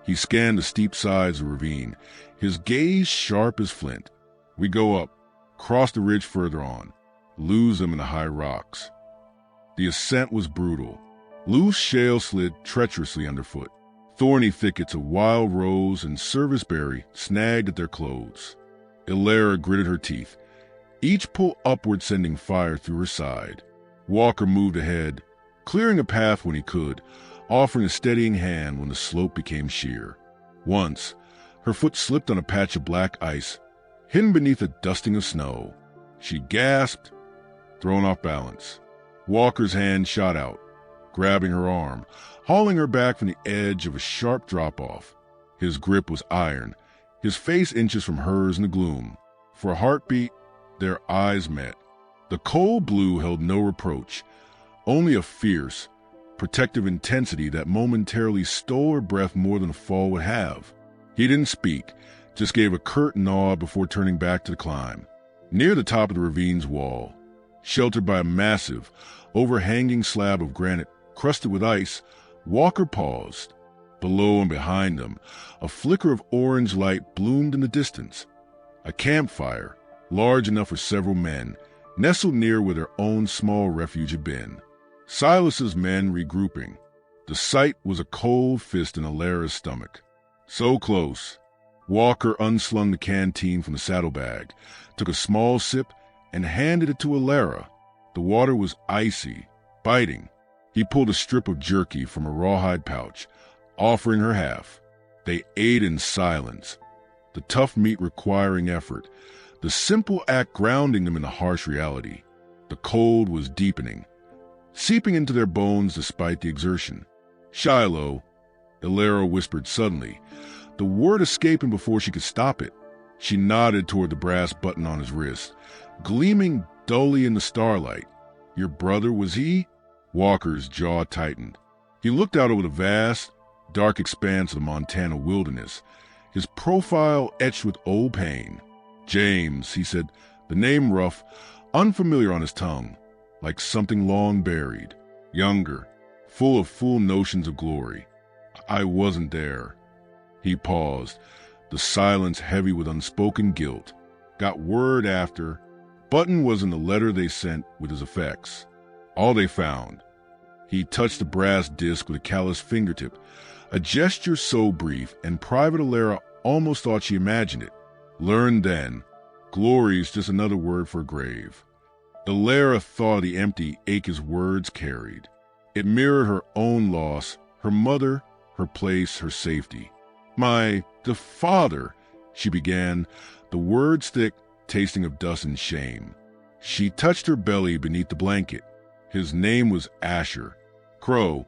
He scanned the steep sides of the ravine, his gaze sharp as flint. We go up, cross the ridge further on, lose them in the high rocks. The ascent was brutal. Loose shale slid treacherously underfoot. Thorny thickets of wild rose and serviceberry snagged at their clothes. Elara gritted her teeth, each pull upward sending fire through her side. Walker moved ahead, clearing a path when he could, offering a steadying hand when the slope became sheer. Once, her foot slipped on a patch of black ice, hidden beneath a dusting of snow. She gasped, thrown off balance. Walker's hand shot out, grabbing her arm, hauling her back from the edge of a sharp drop-off. His grip was iron, his face inches from hers in the gloom. For a heartbeat, their eyes met. The cold blue held no reproach, only a fierce, protective intensity that momentarily stole her breath more than a fall would have. He didn't speak, just gave a curt nod before turning back to the climb. Near the top of the ravine's wall, sheltered by a massive, overhanging slab of granite crusted with ice, Walker paused. Below and behind them, a flicker of orange light bloomed in the distance. A campfire, large enough for several men, nestled near where their own small refuge had been. Silas's men regrouping. The sight was a cold fist in Elara's stomach. So close. Walker unslung the canteen from the saddlebag, took a small sip, and handed it to Elara. The water was icy, biting. He pulled a strip of jerky from a rawhide pouch, offering her half. They ate in silence, the tough meat requiring effort, the simple act grounding them in the harsh reality. The cold was deepening, seeping into their bones despite the exertion. "Shiloh," Elara whispered suddenly, the word escaping before she could stop it. She nodded toward the brass button on his wrist, gleaming dully in the starlight. "Your brother, was he?" Walker's jaw tightened. He looked out over the vast, dark expanse of the Montana wilderness, his profile etched with old pain. "James," he said, the name rough, unfamiliar on his tongue, like something long buried. "Younger, full of full notions of glory. I wasn't there." He paused, the silence heavy with unspoken guilt. "Got word after." Button was in the letter they sent with his effects. All they found. He touched the brass disc with a calloused fingertip, a gesture so brief and Private Elara almost thought she imagined it. Learned then, glory's just another word for grave. Elara thought of the empty ache his words carried. It mirrored her own loss, her mother, her place, her safety. The father," she began, the words thick, tasting of dust and shame. She touched her belly beneath the blanket. His name was Asher. Crow,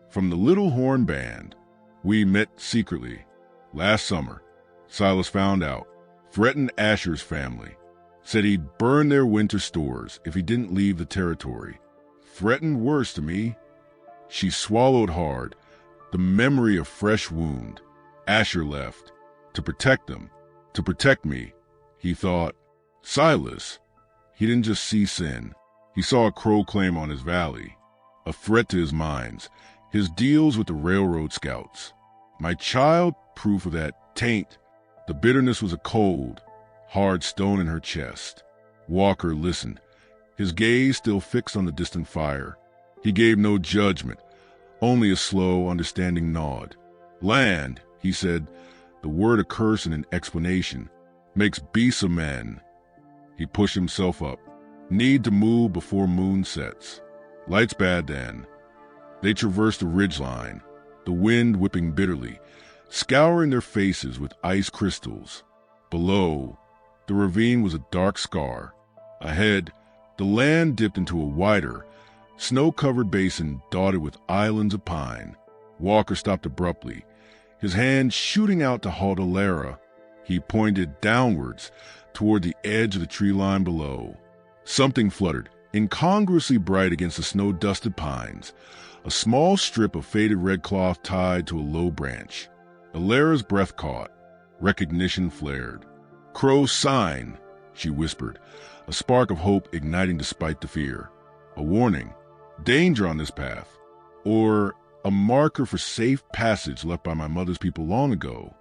from the Little Horn Band. We met secretly. Last summer. Silas found out. Threatened Asher's family. Said he'd burn their winter stores if he didn't leave the territory. Threatened worse to me. She swallowed hard, the memory of fresh wound. Asher left. To protect them. To protect me. He thought. Silas. He didn't just see sin. He saw a crow claim on his valley. A threat to his mines. His deals with the railroad scouts. My child, proof of that taint. The bitterness was a cold, hard stone in her chest. Walker listened, his gaze still fixed on the distant fire. He gave no judgment, only a slow, understanding nod. "Land," he said, the word a curse and an explanation, "makes beasts of men." He pushed himself up. Need to move before moon sets. Light's bad then. They traversed the ridgeline, the wind whipping bitterly, scouring their faces with ice crystals. Below, the ravine was a dark scar. Ahead, the land dipped into a wider, snow-covered basin dotted with islands of pine. Walker stopped abruptly, his hand shooting out to halt Elara. He pointed downwards toward the edge of the tree line below. Something fluttered, incongruously bright against the snow-dusted pines, a small strip of faded red cloth tied to a low branch. Elara's breath caught. Recognition flared. "Crow's sign," she whispered, a spark of hope igniting despite the fear. A warning. Danger on this path. Or a marker for safe passage left by my mother's people long ago.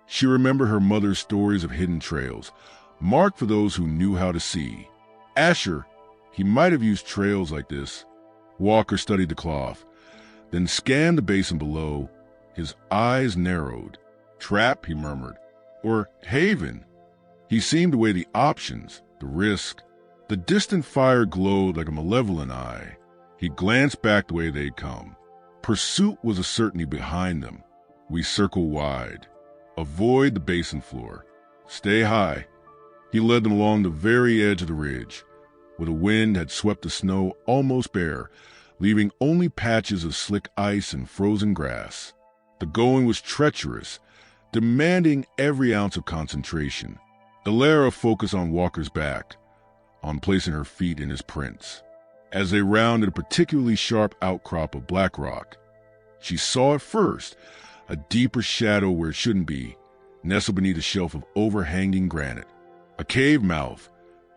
She remembered her mother's stories of hidden trails, marked for those who knew how to see. Asher, he might have used trails like this. Walker studied the cloth, then scanned the basin below, His eyes narrowed. Trap, he murmured. Or haven. He seemed to weigh the options, the risk. The distant fire glowed like a malevolent eye. He glanced back the way they'd come. Pursuit was a certainty behind them. We circle wide. Avoid the basin floor. Stay high. He led them along the very edge of the ridge, where the wind had swept the snow almost bare, leaving only patches of slick ice and frozen grass. The going was treacherous, demanding every ounce of concentration. Elara focused on Walker's back, on placing her feet in his prints. As they rounded a particularly sharp outcrop of black rock, she saw it first, a deeper shadow where it shouldn't be, nestled beneath a shelf of overhanging granite. A cave mouth,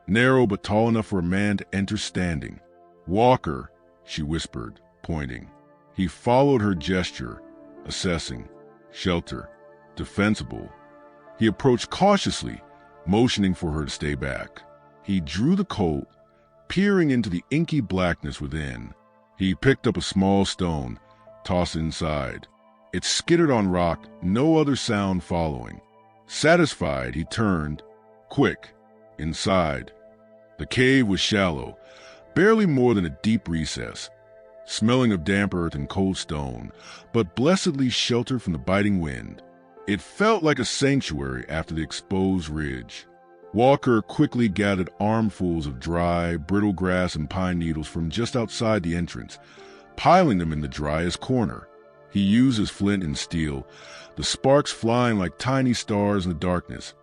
narrow but tall enough for a man to enter standing. Walker, she whispered, pointing. He followed her gesture, assessing. Shelter. Defensible. He approached cautiously, motioning for her to stay back. He drew the Colt, peering into the inky blackness within. He picked up a small stone, tossed inside. It skittered on rock, no other sound following. Satisfied, he turned. Quick. Inside. The cave was shallow, barely more than a deep recess, smelling of damp earth and cold stone, but blessedly sheltered from the biting wind. It felt like a sanctuary after the exposed ridge. Walker quickly gathered armfuls of dry, brittle grass and pine needles from just outside the entrance, piling them in the driest corner. He used his flint and steel, the sparks flying like tiny stars in the darkness,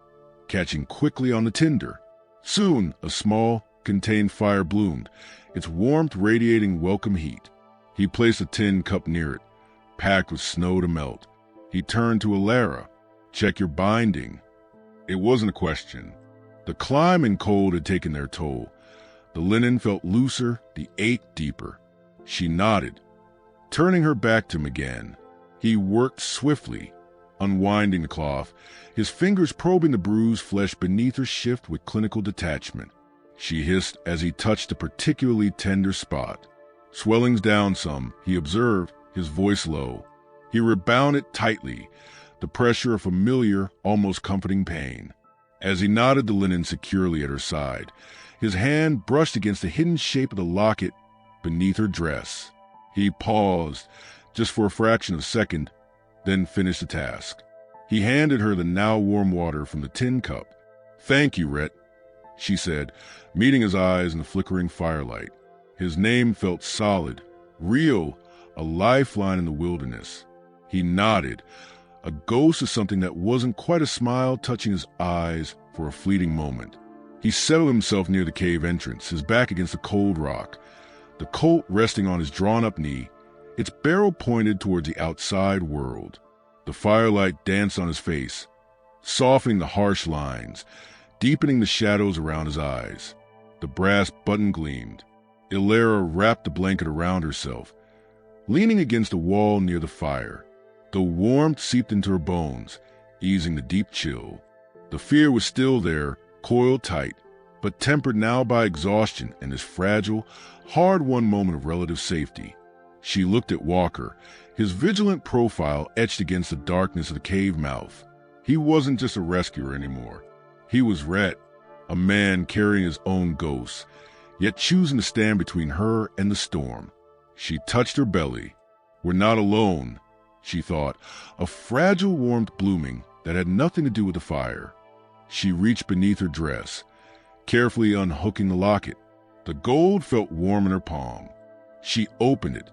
catching quickly on the tinder. Soon, a small, contained fire bloomed, its warmth radiating welcome heat. He placed a tin cup near it, packed with snow to melt. He turned to Elara. Check your binding. It wasn't a question. The climb and cold had taken their toll. The linen felt looser, the ache deeper. She nodded, turning her back to him again. He worked swiftly, unwinding the cloth, his fingers probing the bruised flesh beneath her shift with clinical detachment. She hissed as he touched a particularly tender spot. Swellings down some, he observed, his voice low. He rebounded tightly, the pressure of familiar, almost comforting pain. As he knotted the linen securely at her side, his hand brushed against the hidden shape of the locket beneath her dress. He paused, just for a fraction of a second, then finished the task. He handed her the now warm water from the tin cup. "Thank you, Rhett," she said, meeting his eyes in the flickering firelight. His name felt solid, real, a lifeline in the wilderness. He nodded, a ghost of something that wasn't quite a smile touching his eyes for a fleeting moment. He settled himself near the cave entrance, his back against the cold rock, the Colt resting on his drawn-up knee, its barrel pointed towards the outside world. The firelight danced on his face, softening the harsh lines, deepening the shadows around his eyes. The brass button gleamed. Elara wrapped the blanket around herself, leaning against the wall near the fire. The warmth seeped into her bones, easing the deep chill. The fear was still there, coiled tight, but tempered now by exhaustion and this fragile, hard-won moment of relative safety. She looked at Walker, his vigilant profile etched against the darkness of the cave mouth. He wasn't just a rescuer anymore. He was Rhett, a man carrying his own ghost, yet choosing to stand between her and the storm. She touched her belly. We're not alone, she thought, a fragile warmth blooming that had nothing to do with the fire. She reached beneath her dress, carefully unhooking the locket. The gold felt warm in her palm. She opened it,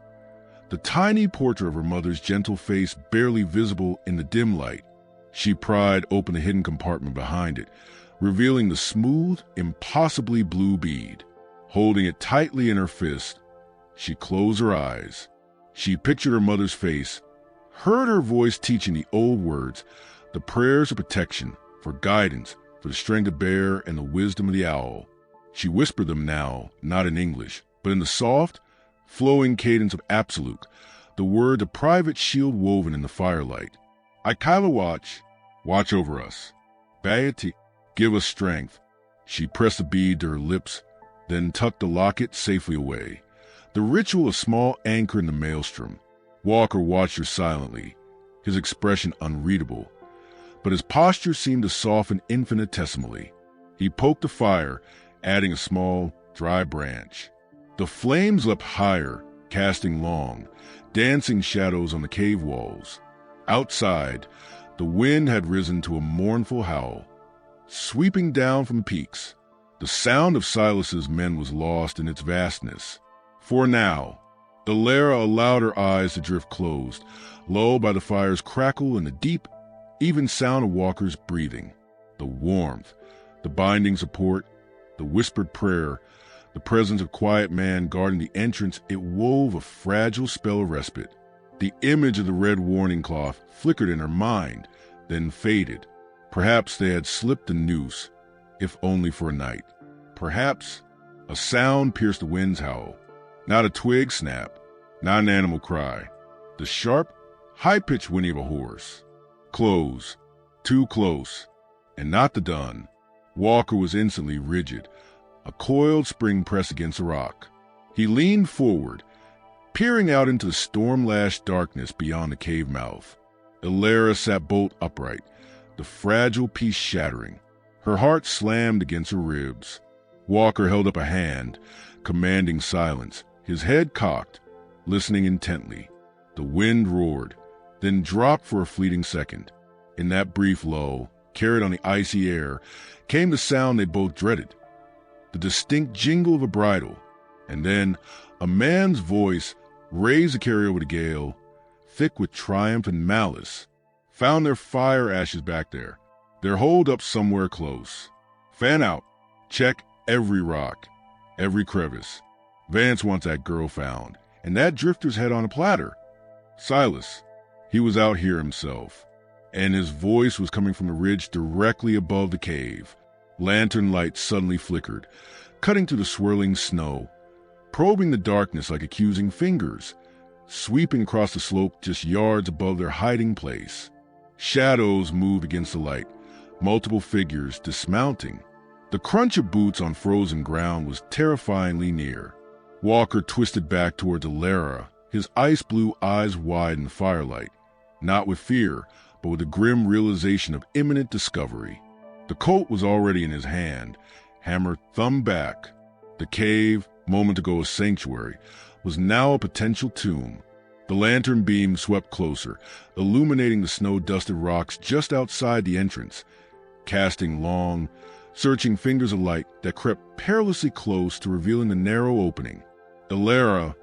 the tiny portrait of her mother's gentle face barely visible in the dim light. She pried open the hidden compartment behind it, revealing the smooth, impossibly blue bead. Holding it tightly in her fist, she closed her eyes. She pictured her mother's face, heard her voice teaching the old words, the prayers of protection, for guidance, for the strength to bear and the wisdom of the owl. She whispered them now, not in English, but in the soft, flowing cadence of Absolute, the word, the private shield woven in the firelight. I Kyla watch over us. Bayati, give us strength. She pressed the bead to her lips, then tucked the locket safely away. The ritual a small anchor in the maelstrom. Walker watched her silently, his expression unreadable, but his posture seemed to soften infinitesimally. He poked the fire, adding a small, dry branch. The flames leapt higher, casting long, dancing shadows on the cave walls. Outside, the wind had risen to a mournful howl, sweeping down from the peaks. The sound of Silas's men was lost in its vastness. For now, Elara allowed her eyes to drift closed, lulled by the fire's crackle and the deep, even sound of Walker's breathing. The warmth, the binding support, the whispered prayer, the presence of quiet man guarding the entrance, it wove a fragile spell of respite. The image of the red warning cloth flickered in her mind, then faded. Perhaps they had slipped the noose, if only for a night. Perhaps a sound pierced the wind's howl. Not a twig snap, not an animal cry. The sharp, high-pitched whinny of a horse. Close, too close, and not the dun. Walker was instantly rigid, a coiled spring pressed against a rock. He leaned forward, peering out into the storm-lashed darkness beyond the cave mouth. Elara sat bolt upright, the fragile piece shattering. Her heart slammed against her ribs. Walker held up a hand, commanding silence, his head cocked, listening intently. The wind roared, then dropped for a fleeting second. In that brief lull, carried on the icy air, came the sound they both dreaded, the distinct jingle of a bridle, and then a man's voice, raised to carry over the gale, thick with triumph and malice. Found their fire ashes back there, their hold up somewhere close. Fan out, check every rock, every crevice. Vance wants that girl found, and that drifter's head on a platter. Silas, he was out here himself, and his voice was coming from the ridge directly above the cave. Lantern light suddenly flickered, cutting through the swirling snow, probing the darkness like accusing fingers, sweeping across the slope just yards above their hiding place. Shadows moved against the light, multiple figures dismounting. The crunch of boots on frozen ground was terrifyingly near. Walker twisted back toward Elara, his ice-blue eyes wide in the firelight, not with fear, but with a grim realization of imminent discovery. The Colt was already in his hand, hammer thumb back. The cave, moment ago a sanctuary, was now a potential tomb. The lantern beam swept closer, illuminating the snow-dusted rocks just outside the entrance, casting long, searching fingers of light that crept perilously close to revealing the narrow opening. Elara,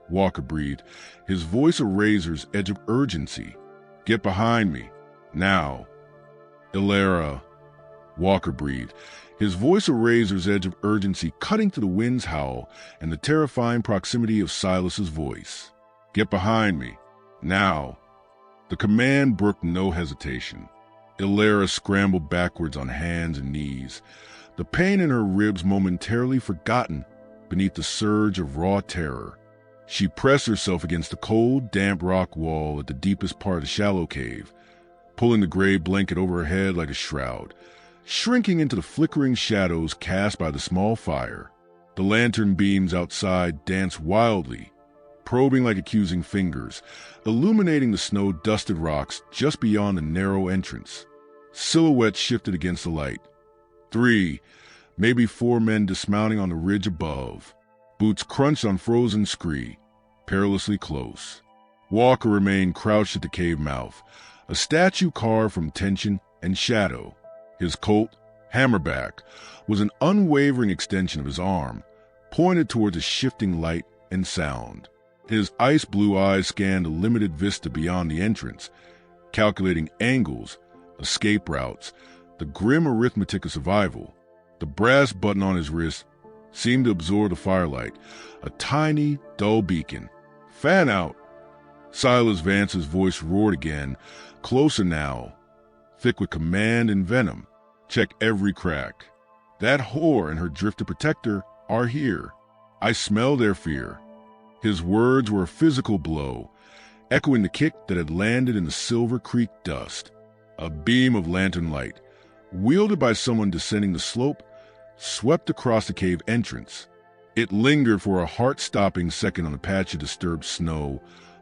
Walker breathed, his voice a razor's edge of urgency. Get behind me, now. Elara, Walker breathed, his voice a razor's edge of urgency cutting through the wind's howl and the terrifying proximity of Silas's voice. Get behind me, now. The command brooked no hesitation. Elara scrambled backwards on hands and knees, the pain in her ribs momentarily forgotten beneath the surge of raw terror. She pressed herself against the cold, damp rock wall at the deepest part of the shallow cave, pulling the gray blanket over her head like a shroud, shrinking into the flickering shadows cast by the small fire. The lantern beams outside danced wildly, probing like accusing fingers, illuminating the snow-dusted rocks just beyond the narrow entrance. Silhouettes shifted against the light. 3, maybe 4 men dismounting on the ridge above. Boots crunched on frozen scree, perilously close. Walker remained crouched at the cave mouth, a statue carved from tension and shadow. His Colt, hammerback, was an unwavering extension of his arm, pointed towards the shifting light and sound. His ice-blue eyes scanned a limited vista beyond the entrance, calculating angles, escape routes, the grim arithmetic of survival. The brass button on his wrist seemed to absorb the firelight, a tiny, dull beacon. Fan out! Silas Vance's voice roared again, closer now, thick with command and venom. Check every crack. That whore and her drifted protector are here. I smell their fear. His words were a physical blow, echoing the kick that had landed in the Silver Creek dust. A beam of lantern light, wielded by someone descending the slope, swept across the cave entrance. It lingered for a heart-stopping second on the patch of disturbed snow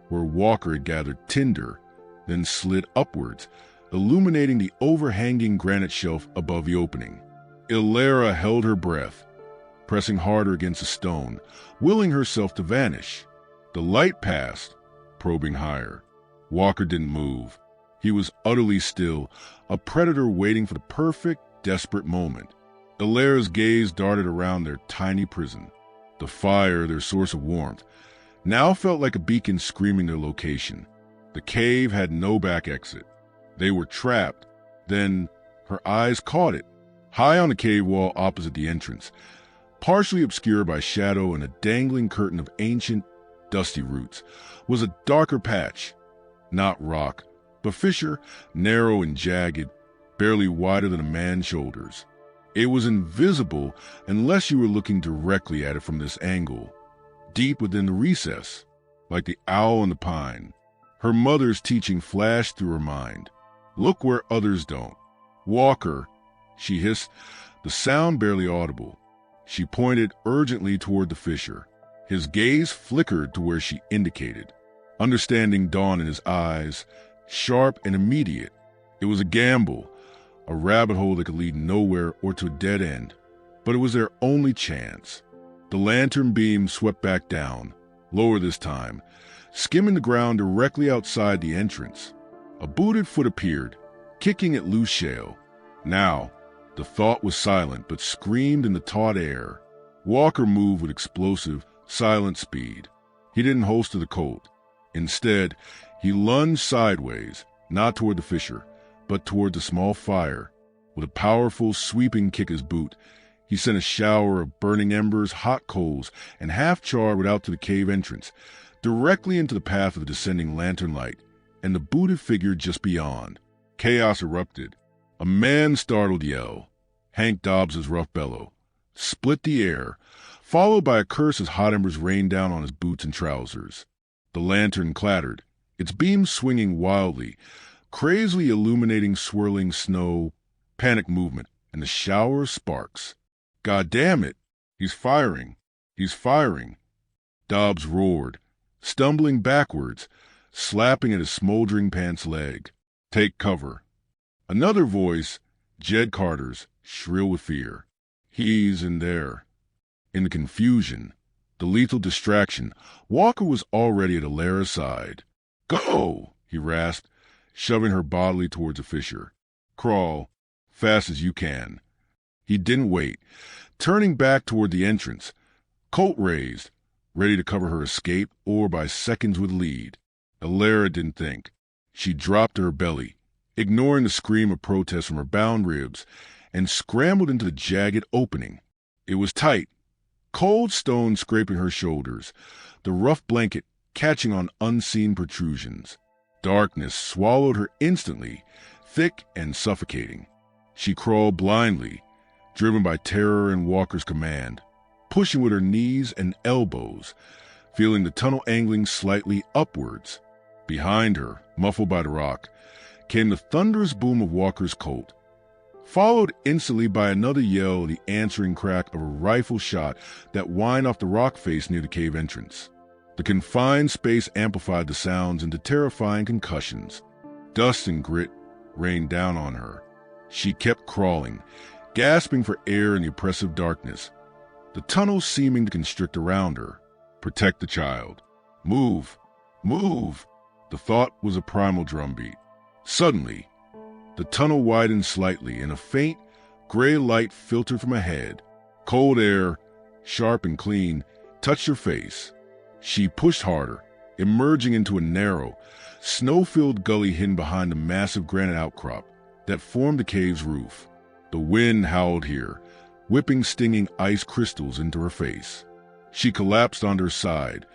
where Walker had gathered tinder, then slid upwards, illuminating the overhanging granite shelf above the opening. Elara held her breath, pressing harder against the stone, willing herself to vanish. The light passed, probing higher. Walker didn't move. He was utterly still, a predator waiting for the perfect, desperate moment. Elara's gaze darted around their tiny prison. The fire, their source of warmth, now felt like a beacon screaming their location. The cave had no back exit. They were trapped. Then her eyes caught it. High on the cave wall opposite the entrance, partially obscured by shadow and a dangling curtain of ancient, dusty roots, was a darker patch. Not rock, but fissure, narrow and jagged, barely wider than a man's shoulders. It was invisible unless you were looking directly at it from this angle, deep within the recess, like the owl in the pine. Her mother's teaching flashed through her mind. Look where others don't. Walker, she hissed, the sound barely audible. She pointed urgently toward the fissure. His gaze flickered to where she indicated. Understanding dawned in his eyes, sharp and immediate. It was a gamble, a rabbit hole that could lead nowhere or to a dead end, but it was their only chance. The lantern beam swept back down, lower this time, skimming the ground directly outside the entrance. A booted foot appeared, kicking at loose shale. Now, the thought was silent but screamed in the taut air. Walker moved with explosive, silent speed. He didn't holster the Colt. Instead, he lunged sideways, not toward the fissure, but toward the small fire. With a powerful, sweeping kick his boot, he sent a shower of burning embers, hot coals, and half-charred wood out to the cave entrance, directly into the path of the descending lantern light, and the booted figure just beyond. Chaos erupted. A man's startled yell, Hank Dobbs's rough bellow, split the air, followed by a curse as hot embers rained down on his boots and trousers. The lantern clattered, its beams swinging wildly, crazily illuminating swirling snow, panic movement, and the shower of sparks. God damn it! He's firing! He's firing! Dobbs roared, stumbling backwards, slapping at his smoldering pants leg. Take cover. Another voice, Jed Carter's, shrill with fear. He's in there. In the confusion, the lethal distraction, Walker was already at Elara's side. Go! He rasped, shoving her bodily towards the fissure. Crawl, fast as you can. He didn't wait, turning back toward the entrance, Colt raised, ready to cover her escape or by seconds with lead. Elara didn't think. She dropped to her belly, ignoring the scream of protest from her bound ribs, and scrambled into the jagged opening. It was tight, cold stone scraping her shoulders, the rough blanket catching on unseen protrusions. Darkness swallowed her instantly, thick and suffocating. She crawled blindly, driven by terror and Walker's command, pushing with her knees and elbows, feeling the tunnel angling slightly upwards. Behind her, muffled by the rock, came the thunderous boom of Walker's Colt, followed instantly by another yell and the answering crack of a rifle shot that whined off the rock face near the cave entrance. The confined space amplified the sounds into terrifying concussions. Dust and grit rained down on her. She kept crawling, gasping for air in the oppressive darkness, the tunnel seeming to constrict around her. Protect the child. Move. Move. The thought was a primal drumbeat. Suddenly, the tunnel widened slightly and a faint, gray light filtered from ahead. Cold air, sharp and clean, touched her face. She pushed harder, emerging into a narrow, snow-filled gully hidden behind the massive granite outcrop that formed the cave's roof. The wind howled here, whipping stinging ice crystals into her face. She collapsed onto her side,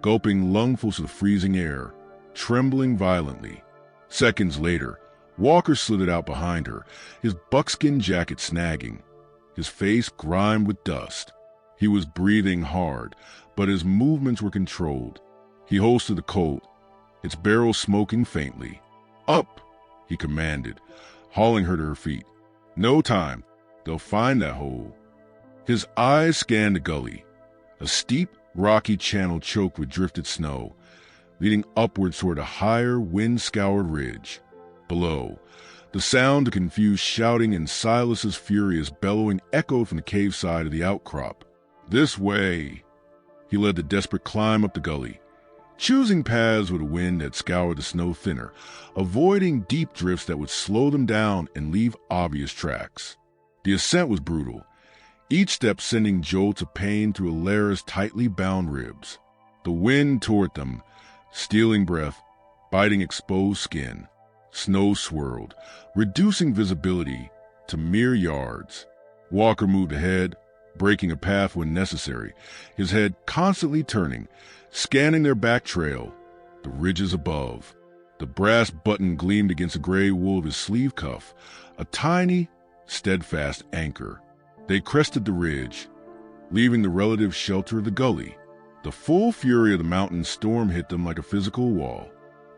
gulping lungfuls of the freezing air, trembling violently. Seconds later, Walker slithered out behind her, his buckskin jacket snagging, his face grimed with dust. He was breathing hard, but his movements were controlled. He holstered the Colt, its barrel smoking faintly. Up, he commanded, hauling her to her feet. No time. They'll find that hole. His eyes scanned the gully, a steep, rocky channel choked with drifted snow, leading upwards toward a higher, wind-scoured ridge. Below, the sound of confused shouting and Silas's furious bellowing echoed from the cave side of the outcrop. "This way!" He led the desperate climb up the gully, choosing paths where the wind had scoured the snow thinner, avoiding deep drifts that would slow them down and leave obvious tracks. The ascent was brutal, each step sending jolts of pain through Elara's tightly bound ribs. The wind tore at them, stealing breath, biting exposed skin. Snow swirled, reducing visibility to mere yards. Walker moved ahead, breaking a path when necessary, his head constantly turning, scanning their back trail, the ridges above. The brass button gleamed against the gray wool of his sleeve cuff, a tiny, steadfast anchor. They crested the ridge, leaving the relative shelter of the gully. The full fury of the mountain storm hit them like a physical wall.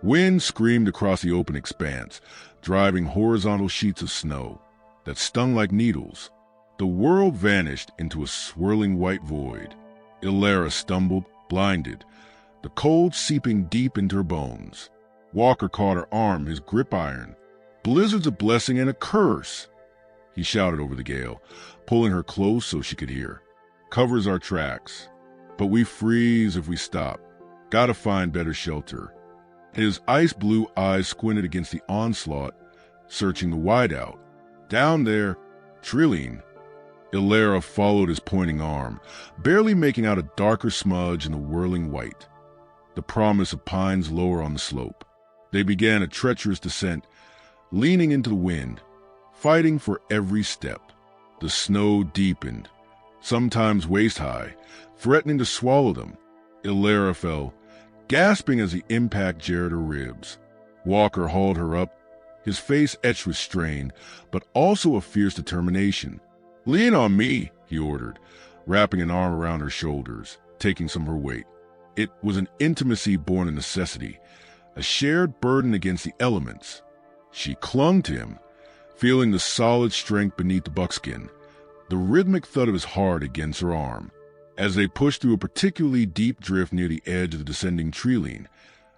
Wind screamed across the open expanse, driving horizontal sheets of snow that stung like needles. The world vanished into a swirling white void. Elara stumbled, blinded, the cold seeping deep into her bones. Walker caught her arm, his grip iron. "Blizzard's a blessing and a curse," he shouted over the gale, pulling her close so she could hear. "Covers our tracks, but we freeze if we stop. Gotta find better shelter." His ice-blue eyes squinted against the onslaught, searching the whiteout. Down there, Trilline. Elara followed his pointing arm, barely making out a darker smudge in the whirling white. The promise of pines lower on the slope. They began a treacherous descent, leaning into the wind, fighting for every step. The snow deepened, sometimes waist-high, threatening to swallow them. Elara fell, gasping as the impact jarred her ribs. Walker hauled her up, his face etched with strain, but also a fierce determination. "Lean on me," he ordered, wrapping an arm around her shoulders, taking some of her weight. It was an intimacy born of necessity, a shared burden against the elements. She clung to him, feeling the solid strength beneath the buckskin, the rhythmic thud of his heart against her arm. As they pushed through a particularly deep drift near the edge of the descending tree line,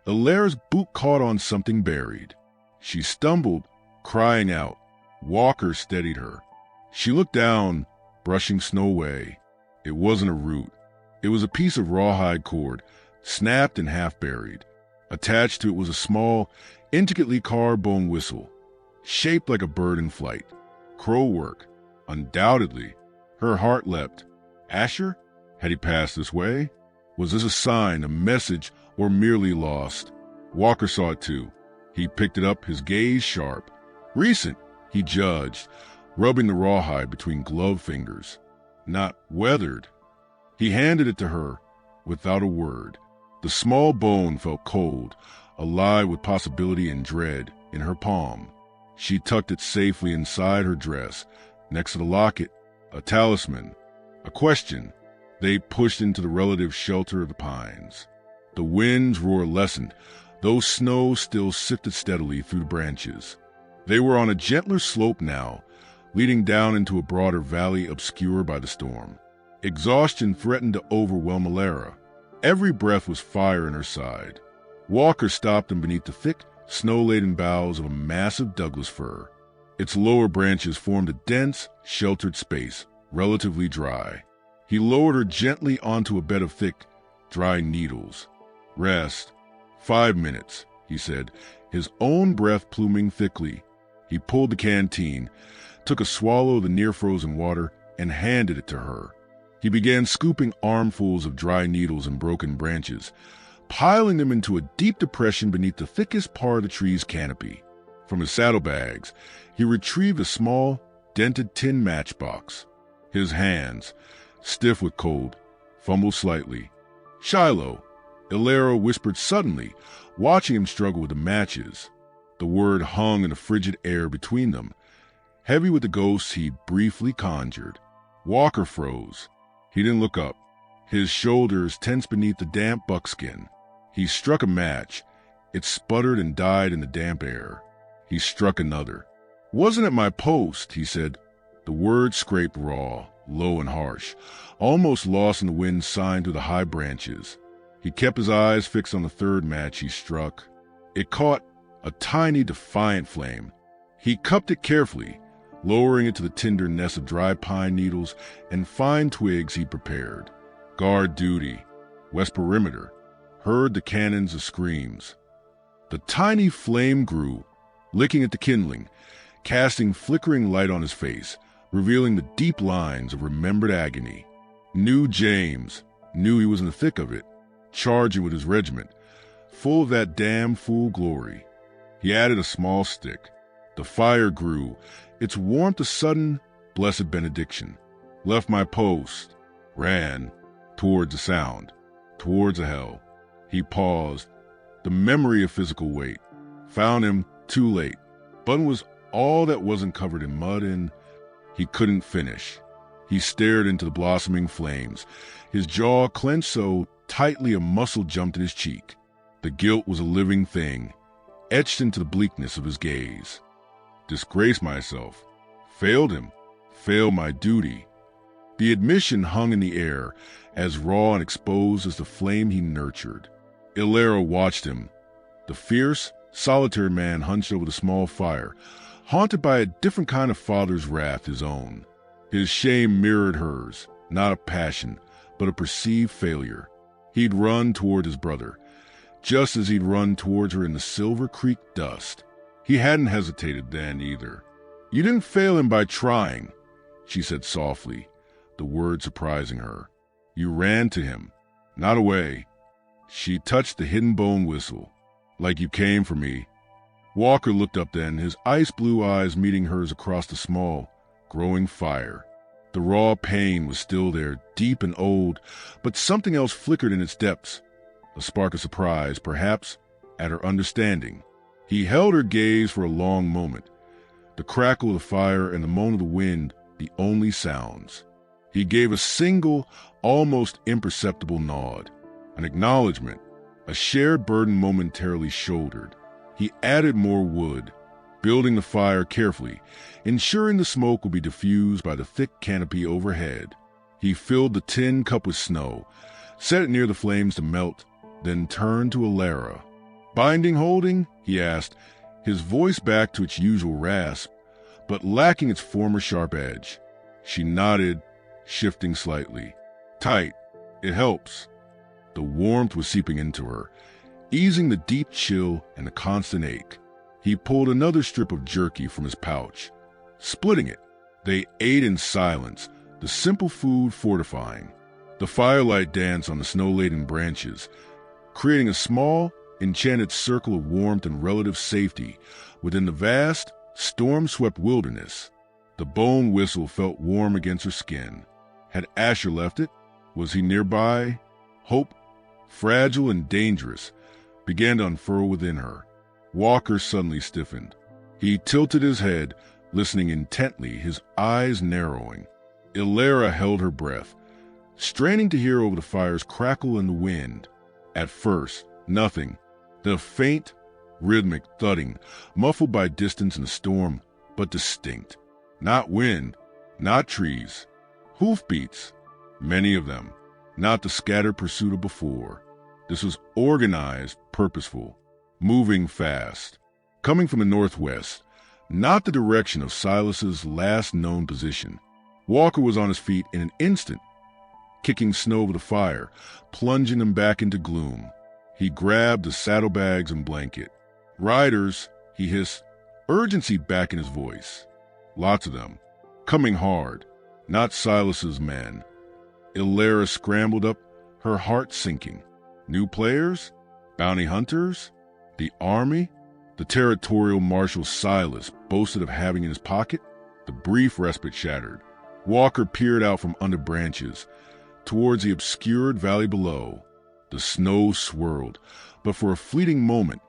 Elara's boot caught on something buried. She stumbled, crying out. Walker steadied her. She looked down, brushing snow away. It wasn't a root. It was a piece of rawhide cord, snapped and half buried. Attached to it was a small, intricately carved bone whistle, shaped like a bird in flight. Crow work, undoubtedly. Her heart leapt. Asher? Had he passed this way? Was this a sign, a message, or merely lost? Walker saw it too. He picked it up, his gaze sharp. Recent, he judged, rubbing the rawhide between gloved fingers. Not weathered. He handed it to her, without a word. The small bone felt cold, alive with possibility and dread, in her palm. She tucked it safely inside her dress, next to the locket, a talisman, a question. They pushed into the relative shelter of the pines. The wind's roar lessened, though snow still sifted steadily through the branches. They were on a gentler slope now, leading down into a broader valley obscured by the storm. Exhaustion threatened to overwhelm Elara. Every breath was fire in her side. Walker stopped them beneath the thick, snow-laden boughs of a massive Douglas fir. Its lower branches formed a dense, sheltered space, relatively dry. He lowered her gently onto a bed of thick, dry needles. Rest. 5 minutes, he said, his own breath pluming thickly. He pulled the canteen, took a swallow of the near-frozen water, and handed it to her. He began scooping armfuls of dry needles and broken branches, piling them into a deep depression beneath the thickest part of the tree's canopy. From his saddlebags, he retrieved a small, dented tin matchbox. His hands, stiff with cold, fumbled slightly. "Shiloh," Elara whispered suddenly, watching him struggle with the matches. The word hung in the frigid air between them, heavy with the ghosts he'd briefly conjured. Walker froze. He didn't look up, his shoulders tense beneath the damp buckskin. He struck a match. It sputtered and died in the damp air. He struck another. "Wasn't at my post," he said. The word scraped raw, low and harsh, almost lost in the wind's sign through the high branches. He kept his eyes fixed on the third match he struck. It caught, a tiny, defiant flame. He cupped it carefully, lowering it to the tender nest of dry pine needles and fine twigs he'd prepared. Guard duty. West perimeter. Heard the cannons of screams. The tiny flame grew, licking at the kindling, casting flickering light on his face, revealing the deep lines of remembered agony. Knew James, knew he was in the thick of it, charging with his regiment, full of that damn fool glory. He added a small stick. The fire grew, its warmth a sudden, blessed benediction. Left my post, ran, towards the sound, towards a hell. He paused, the memory of physical weight. Found him too late. Button was all that wasn't covered in mud, and he couldn't finish. He stared into the blossoming flames, his jaw clenched so tightly a muscle jumped in his cheek. The guilt was a living thing, etched into the bleakness of his gaze. Disgraced myself. Failed him. Failed my duty. The admission hung in the air, as raw and exposed as the flame he nurtured. Elara watched him, the fierce, solitary man hunched over the small fire, haunted by a different kind of father's wrath, his own. His shame mirrored hers, not a passion, but a perceived failure. He'd run toward his brother, just as he'd run towards her in the Silver Creek dust. He hadn't hesitated then, either. You didn't fail him by trying, she said softly, the word surprising her. You ran to him, not away. She touched the hidden bone whistle. Like you came for me. Walker looked up then, his ice-blue eyes meeting hers across the small, growing fire. The raw pain was still there, deep and old, but something else flickered in its depths. A spark of surprise, perhaps, at her understanding. He held her gaze for a long moment. The crackle of the fire and the moan of the wind, the only sounds. He gave a single, almost imperceptible nod. An acknowledgement, a shared burden momentarily shouldered. He added more wood, building the fire carefully, ensuring the smoke would be diffused by the thick canopy overhead. He filled the tin cup with snow, set it near the flames to melt, then turned to Elara. Binding holding? He asked, his voice back to its usual rasp, but lacking its former sharp edge. She nodded, shifting slightly. Tight. It helps. The warmth was seeping into her, easing the deep chill and the constant ache. He pulled another strip of jerky from his pouch, splitting it. They ate in silence, the simple food fortifying. The firelight danced on the snow-laden branches, creating a small, enchanted circle of warmth and relative safety within the vast, storm-swept wilderness. The bone whistle felt warm against her skin. Had Asher left it? Was he nearby? Hope, fragile and dangerous, began to unfurl within her. Walker suddenly stiffened. He tilted his head, listening intently, his eyes narrowing. Elara held her breath, straining to hear over the fire's crackle in the wind. At first, nothing. The faint, rhythmic thudding, muffled by distance and storm, but distinct. Not wind, not trees. Hoofbeats, many of them. Not the scattered pursuit of before. This was organized, purposeful, moving fast. Coming from the northwest, not the direction of Silas's last known position. Walker was on his feet in an instant, kicking snow over the fire, plunging them back into gloom. He grabbed the saddlebags and blanket. Riders, he hissed, urgency back in his voice. Lots of them, coming hard, not Silas's men. Elara scrambled up, her heart sinking. New players? Bounty hunters? The army? The territorial marshal Silas boasted of having in his pocket? The brief respite shattered. Walker peered out from under branches, towards the obscured valley below. The snow swirled, but for a fleeting moment,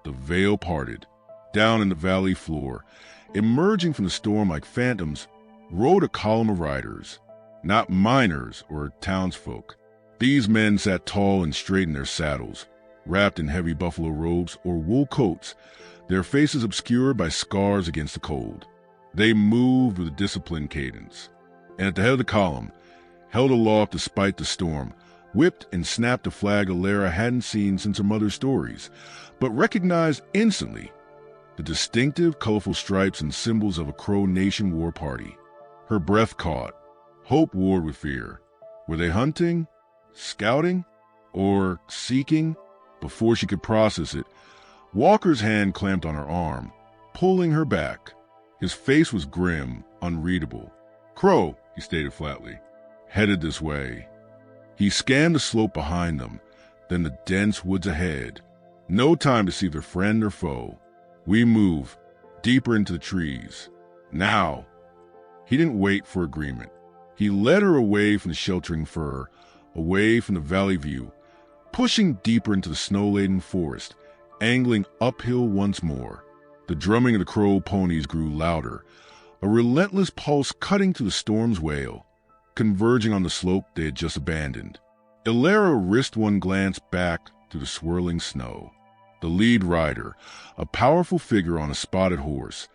the veil parted. Down in the valley floor, emerging from the storm like phantoms, rode a column of riders. Not miners or townsfolk. These men sat tall and straight in their saddles, wrapped in heavy buffalo robes or wool coats, their faces obscured by scars against the cold. They moved with a disciplined cadence, and at the head of the column, held aloft despite the storm, whipped and snapped a flag Elara hadn't seen since her mother's stories, but recognized instantly: the distinctive, colorful stripes and symbols of a Crow Nation war party. Her breath caught. Hope warred with fear. Were they hunting, scouting, or seeking? Before she could process it, Walker's hand clamped on her arm, pulling her back. His face was grim, unreadable. "Crow," he stated flatly. "Headed this way." He scanned the slope behind them, then the dense woods ahead. No time to see their friend or foe. "We move, deeper into the trees. Now." He didn't wait for agreement. He led her away from the sheltering fir, away from the valley view, pushing deeper into the snow-laden forest, angling uphill once more. The drumming of the Crow ponies grew louder, a relentless pulse cutting through the storm's wail, converging on the slope they had just abandoned. Elara risked one glance back through the swirling snow. The lead rider, a powerful figure on a spotted horse,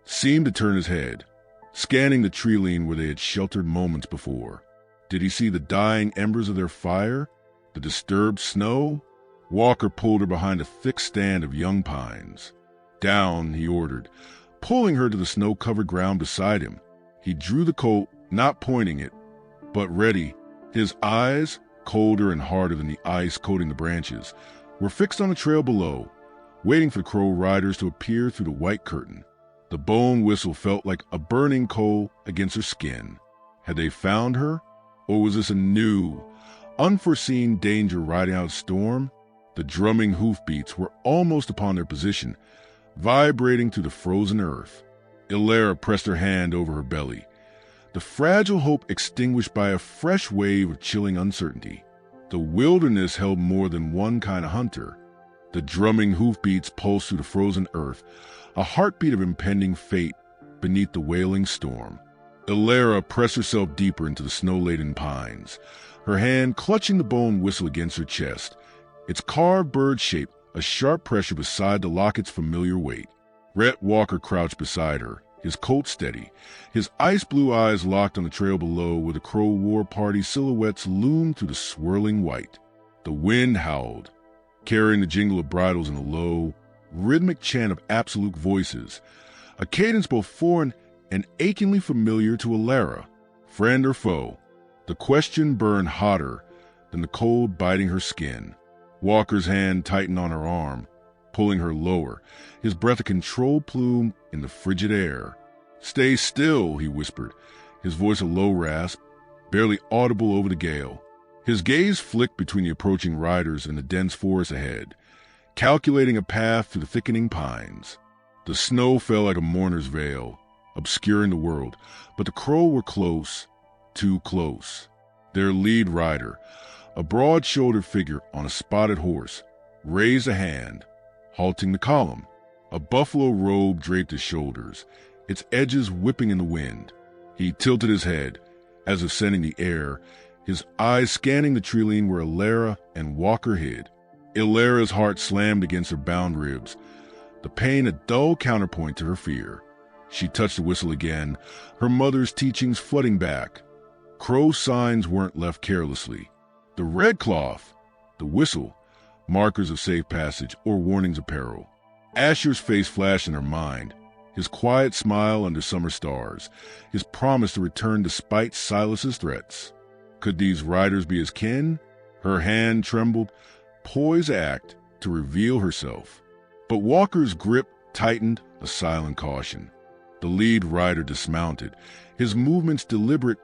seemed to turn his head, scanning the tree line where they had sheltered moments before. Did he see the dying embers of their fire? The disturbed snow? Walker pulled her behind a thick stand of young pines. "Down," he ordered, pulling her to the snow-covered ground beside him. He drew the Colt, not pointing it, but ready. His eyes, colder and harder than the ice coating the branches, were fixed on the trail below, waiting for the Crow riders to appear through the white curtain. The bone whistle felt like a burning coal against her skin. Had they found her? Or was this a new, unforeseen danger riding out a storm? The drumming hoofbeats were almost upon their position, vibrating through the frozen earth. Elara pressed her hand over her belly, the fragile hope extinguished by a fresh wave of chilling uncertainty. The wilderness held more than one kind of hunter. The drumming hoofbeats pulsed through the frozen earth, a heartbeat of impending fate beneath the wailing storm. Elara pressed herself deeper into the snow-laden pines, her hand clutching the bone whistle against her chest, its carved bird shape a sharp pressure beside the locket's familiar weight. Rhett Walker crouched beside her, his Colt steady, his ice-blue eyes locked on the trail below where the Crow war party silhouettes loomed through the swirling white. The wind howled, carrying the jingle of bridles in a low, rhythmic chant of absolute voices, a cadence both foreign and achingly familiar to Elara. Friend or foe? The question burned hotter than the cold biting her skin. Walker's hand tightened on her arm, pulling her lower, his breath a controlled plume in the frigid air. "Stay still," he whispered, his voice a low rasp, barely audible over the gale. His gaze flicked between the approaching riders and the dense forest ahead, calculating a path through the thickening pines. The snow fell like a mourner's veil, obscuring the world, but the Crow were close, too close. Their lead rider, a broad-shouldered figure on a spotted horse, raised a hand, halting the column. A buffalo robe draped his shoulders, its edges whipping in the wind. He tilted his head, as if scenting the air, his eyes scanning the tree line where Elara and Walker hid. Elara's heart slammed against her bound ribs, the pain a dull counterpoint to her fear. She touched the whistle again, her mother's teachings flooding back. Crow signs weren't left carelessly. The red cloth, the whistle, markers of safe passage or warnings of peril. Asher's face flashed in her mind, his quiet smile under summer stars, his promise to return despite Silas's threats. Could these riders be his kin? Her hand trembled, poised to act, to reveal herself. But Walker's grip tightened, a silent caution. The lead rider dismounted, his movements deliberate,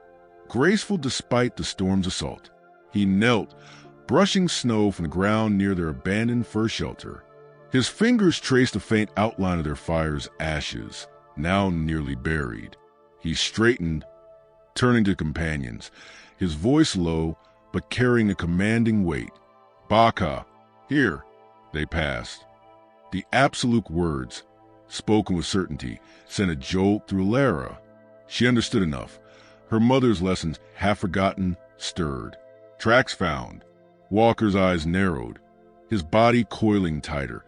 graceful despite the storm's assault. He knelt, brushing snow from the ground near their abandoned fir shelter. His fingers traced the faint outline of their fire's ashes, now nearly buried. He straightened, turning to companions, his voice low but carrying a commanding weight. "Baka, here." They passed. The absolute words, spoken with certainty, sent a jolt through Elara. She understood enough. Her mother's lessons, half forgotten, stirred. Tracks found. Walker's eyes narrowed, his body coiling tighter,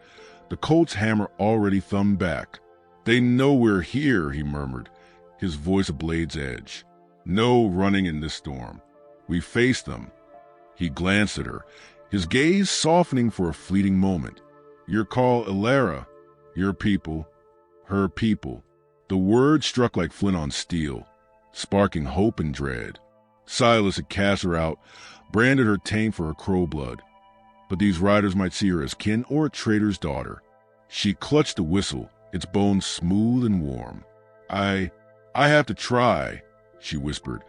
the Colt's hammer already thumbed back. "They know we're here," he murmured, his voice a blade's edge. "No running in this storm. We face them." He glanced at her, his gaze softening for a fleeting moment. "Your call, Elara. Your people. Her people." The word struck like flint on steel, sparking hope and dread. Silas had cast her out, branded her tame for her crow blood. But these riders might see her as kin or a traitor's daughter. She clutched the whistle, its bones smooth and warm. I have to try," she whispered,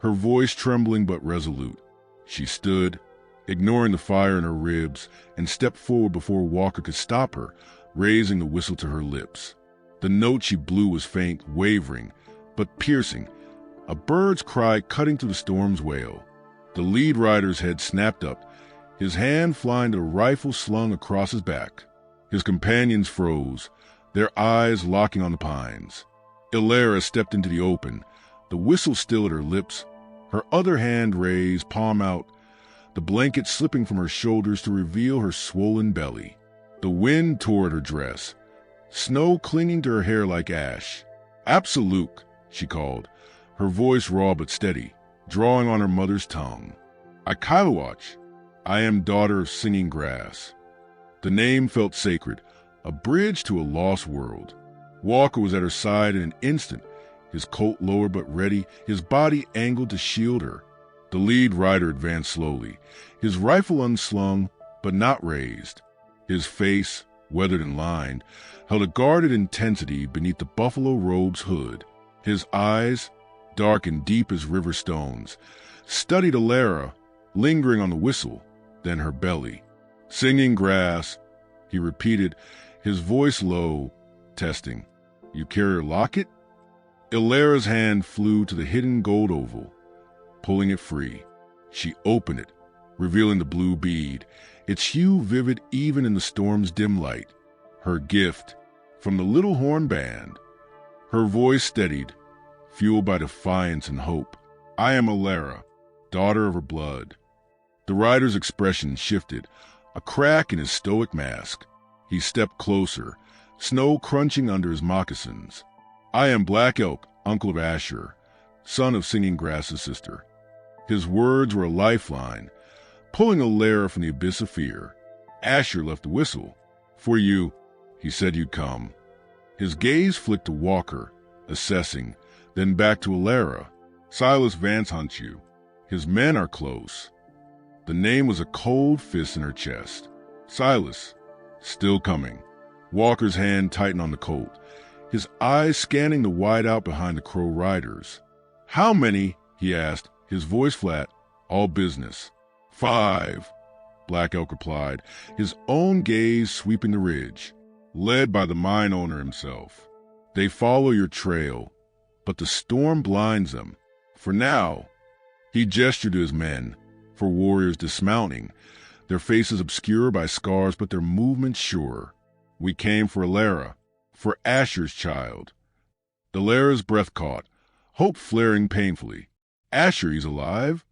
her voice trembling but resolute. She stood, ignoring the fire in her ribs, and stepped forward before Walker could stop her, raising the whistle to her lips. The note she blew was faint, wavering, but piercing, a bird's cry cutting through the storm's wail. The lead rider's head snapped up, his hand flying to a rifle slung across his back. His companions froze, their eyes locking on the pines. Elara stepped into the open, the whistle still at her lips, her other hand raised, palm out, the blanket slipping from her shoulders to reveal her swollen belly. The wind tore at her dress, snow clinging to her hair like ash. "Absolute," she called, her voice raw but steady, drawing on her mother's tongue. "Akaiwach. I am daughter of singing grass." The name felt sacred, a bridge to a lost world. Walker was at her side in an instant, his coat lower but ready, his body angled to shield her. The lead rider advanced slowly, his rifle unslung but not raised. His face, weathered and lined, held a guarded intensity beneath the buffalo robe's hood. His eyes, dark and deep as river stones, studied Elara, lingering on the whistle, then her belly. "Singing grass," he repeated, his voice low, testing. "You carry a locket?" Elara's hand flew to the hidden gold oval, pulling it free. She opened it, revealing the blue bead, its hue vivid even in the storm's dim light. Her gift, from the little horn band. Her voice steadied, fueled by defiance and hope. "I am Elara, daughter of her blood." The rider's expression shifted, a crack in his stoic mask. He stepped closer, snow crunching under his moccasins. "I am Black Elk, uncle of Asher, son of Singing Grass's sister." His words were a lifeline, pulling Elara from the abyss of fear. Asher left the whistle. "For you, he said you'd come." His gaze flicked to Walker, assessing, then back to Elara. "Silas Vance hunts you. His men are close." The name was a cold fist in her chest. "Silas, still coming." Walker's hand tightened on the Colt, his eyes scanning the whiteout behind the Crow riders. "How many?" he asked, his voice flat. "All business." "5," Black Elk replied, his own gaze sweeping the ridge. "Led by the mine owner himself. They follow your trail, but the storm blinds them. For now," he gestured to his men, for warriors dismounting, their faces obscured by scars but their movements sure. "We came for Elara, for Asher's child." Elara's breath caught, hope flaring painfully. "Asher, he's alive?"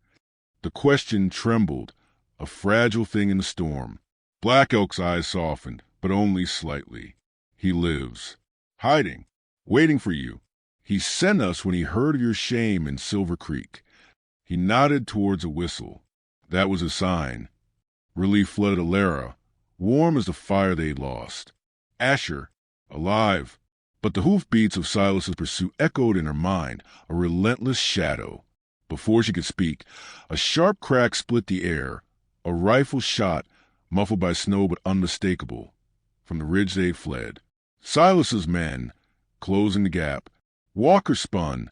The question trembled, a fragile thing in the storm. Black Elk's eyes softened, but only slightly. "He lives. Hiding. Waiting for you. He sent us when he heard of your shame in Silver Creek." He nodded towards a whistle. That was a sign. Relief flooded Elara, warm as the fire they'd lost. Asher, alive. But the hoofbeats of Silas's pursuit echoed in her mind, a relentless shadow. Before she could speak, a sharp crack split the air, a rifle shot, muffled by snow but unmistakable. From the ridge they fled. Silas's men, closing the gap. Walker spun,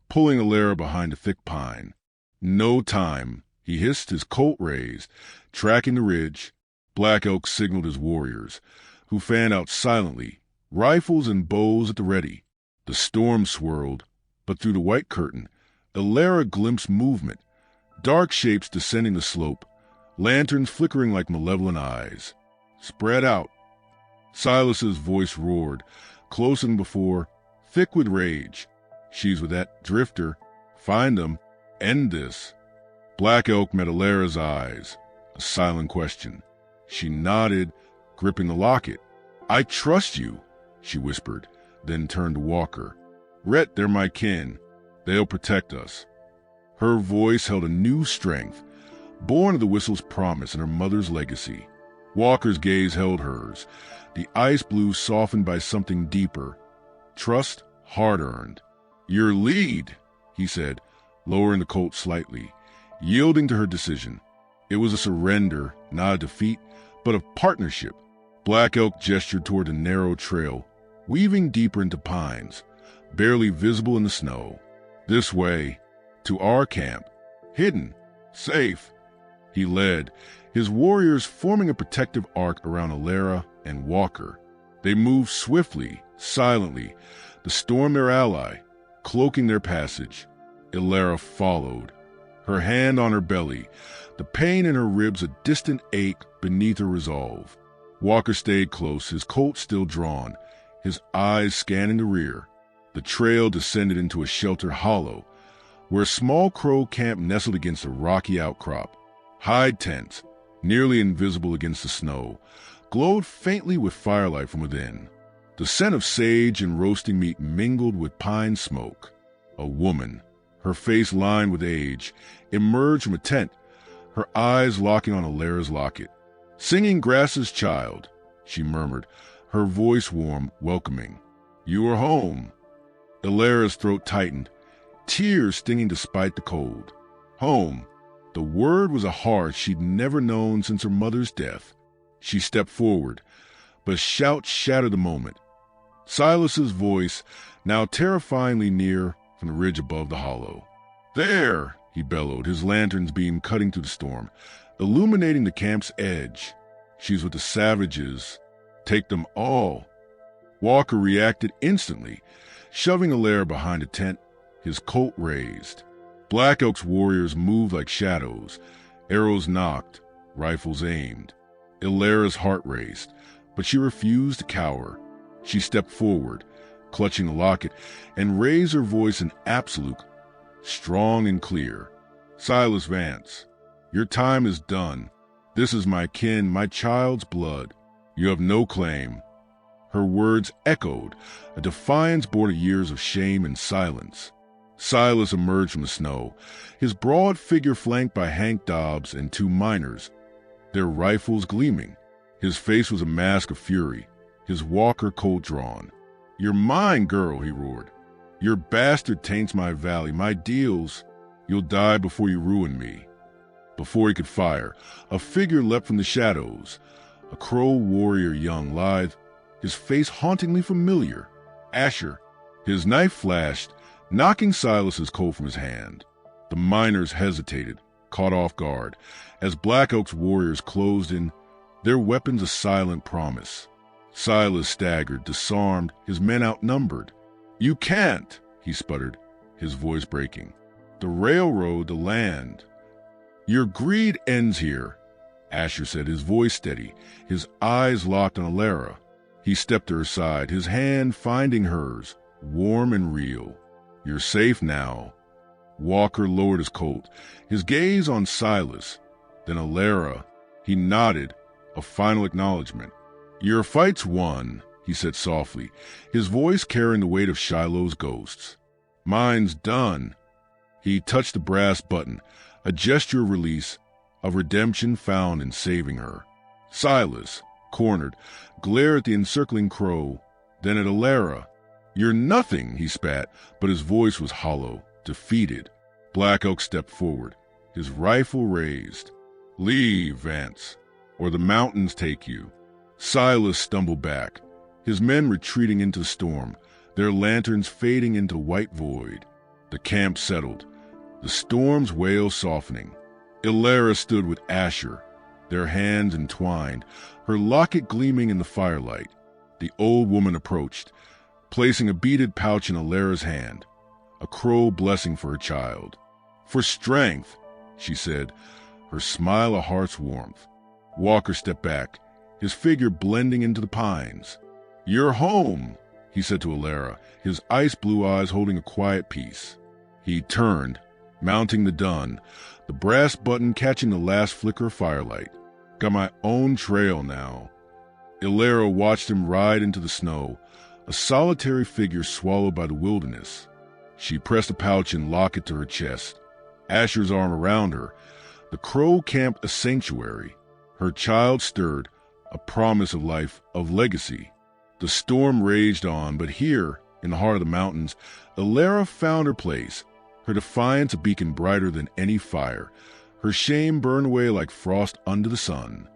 pulling Elara behind a thick pine. "No time," he hissed, his Colt raised, tracking the ridge. Black Elk signaled his warriors, who fanned out silently, rifles and bows at the ready. The storm swirled, but through the white curtain, Elara glimpsed movement, dark shapes descending the slope, lanterns flickering like malevolent eyes. "Spread out." Silas's voice roared, closer than before, thick with rage. "She's with that drifter. Find them. End this." Black Elk met Elara's eyes, a silent question. She nodded, gripping the locket. "I trust you," she whispered, then turned to Walker. "Rhett, they're my kin. They'll protect us." Her voice held a new strength, born of the whistle's promise and her mother's legacy. Walker's gaze held hers, the ice blue softened by something deeper. Trust, hard-earned. "Your lead," he said, lowering the Colt slightly, yielding to her decision. It was a surrender, not a defeat, but a partnership. Black Elk gestured toward the narrow trail, weaving deeper into pines, barely visible in the snow. "This way, to our camp. Hidden, safe." He led, his warriors forming a protective arc around Elara and Walker. They moved swiftly, silently, to storm their ally, cloaking their passage. Elara followed, her hand on her belly, the pain in her ribs a distant ache beneath her resolve. Walker stayed close, his Colt still drawn, his eyes scanning the rear. The trail descended into a sheltered hollow, where a small crow camp nestled against a rocky outcrop. Hide tents, nearly invisible against the snow, glowed faintly with firelight from within. The scent of sage and roasting meat mingled with pine smoke. A woman, her face lined with age, emerged from a tent, her eyes locking on Elara's locket. "Singing Grass's child," she murmured, her voice warm, welcoming. "You are home." Elara's throat tightened, tears stinging despite the cold. Home. The word was a heart she'd never known since her mother's death. She stepped forward, but a shout shattered the moment. Silas's voice, now terrifyingly near from the ridge above the hollow. "There!" he bellowed, his lantern's beam cutting through the storm, illuminating the camp's edge. "She's with the savages. Take them all." Walker reacted instantly, shoving Elara behind a tent, his Colt raised. Black Elk's warriors moved like shadows, arrows nocked, rifles aimed. Elara's heart raced, but she refused to cower. She stepped forward, clutching the locket, and raised her voice in absolute, strong and clear. "Silas Vance, your time is done. This is my kin, my child's blood. You have no claim." Her words echoed, a defiance born of years of shame and silence. Silas emerged from the snow, his broad figure flanked by Hank Dobbs and two miners, their rifles gleaming. His face was a mask of fury, his Walker Colt drawn. "You're mine, girl," he roared. "Your bastard taints my valley, my deals. You'll die before you ruin me." Before he could fire, a figure leapt from the shadows, a crow warrior young, lithe, his face hauntingly familiar. Asher. His knife flashed, knocking Silas's Colt from his hand. The miners hesitated, caught off guard, as Black Elk's warriors closed in, their weapons a silent promise. Silas staggered, disarmed, his men outnumbered. "You can't," he sputtered, his voice breaking. "The railroad, the land." "Your greed ends here," Asher said, his voice steady, his eyes locked on Elara. He stepped to her side, his hand finding hers, warm and real. "You're safe now." Walker lowered his Colt, his gaze on Silas, then Elara. He nodded, a final acknowledgement. "Your fight's won," he said softly, his voice carrying the weight of Shiloh's ghosts. "Mine's done." He touched the brass button, a gesture of release, of redemption found in saving her. Silas, cornered, glared at the encircling crow, then at Elara. "You're nothing," he spat, but his voice was hollow, defeated. Black Elk stepped forward, his rifle raised. "Leave, Vance, or the mountains take you." Silas stumbled back, his men retreating into the storm, their lanterns fading into white void. The camp settled, the storm's wail softening. Elara stood with Asher, their hands entwined, her locket gleaming in the firelight. The old woman approached, placing a beaded pouch in Elara's hand, a crow blessing for her child. "For strength," she said, her smile a heart's warmth. Walker stepped back, his figure blending into the pines. "You're home," he said to Elara, his ice-blue eyes holding a quiet peace. He turned, mounting the dun, the brass button catching the last flicker of firelight. "Got my own trail now." Elara watched him ride into the snow, a solitary figure swallowed by the wilderness. She pressed the pouch and locket to her chest, Asher's arm around her, The crow camped a sanctuary. Her child stirred, a promise of life, of legacy. The storm raged on, but here, in the heart of the mountains, Elara found her place, her defiance a beacon brighter than any fire. Her shame burned away like frost under the sun.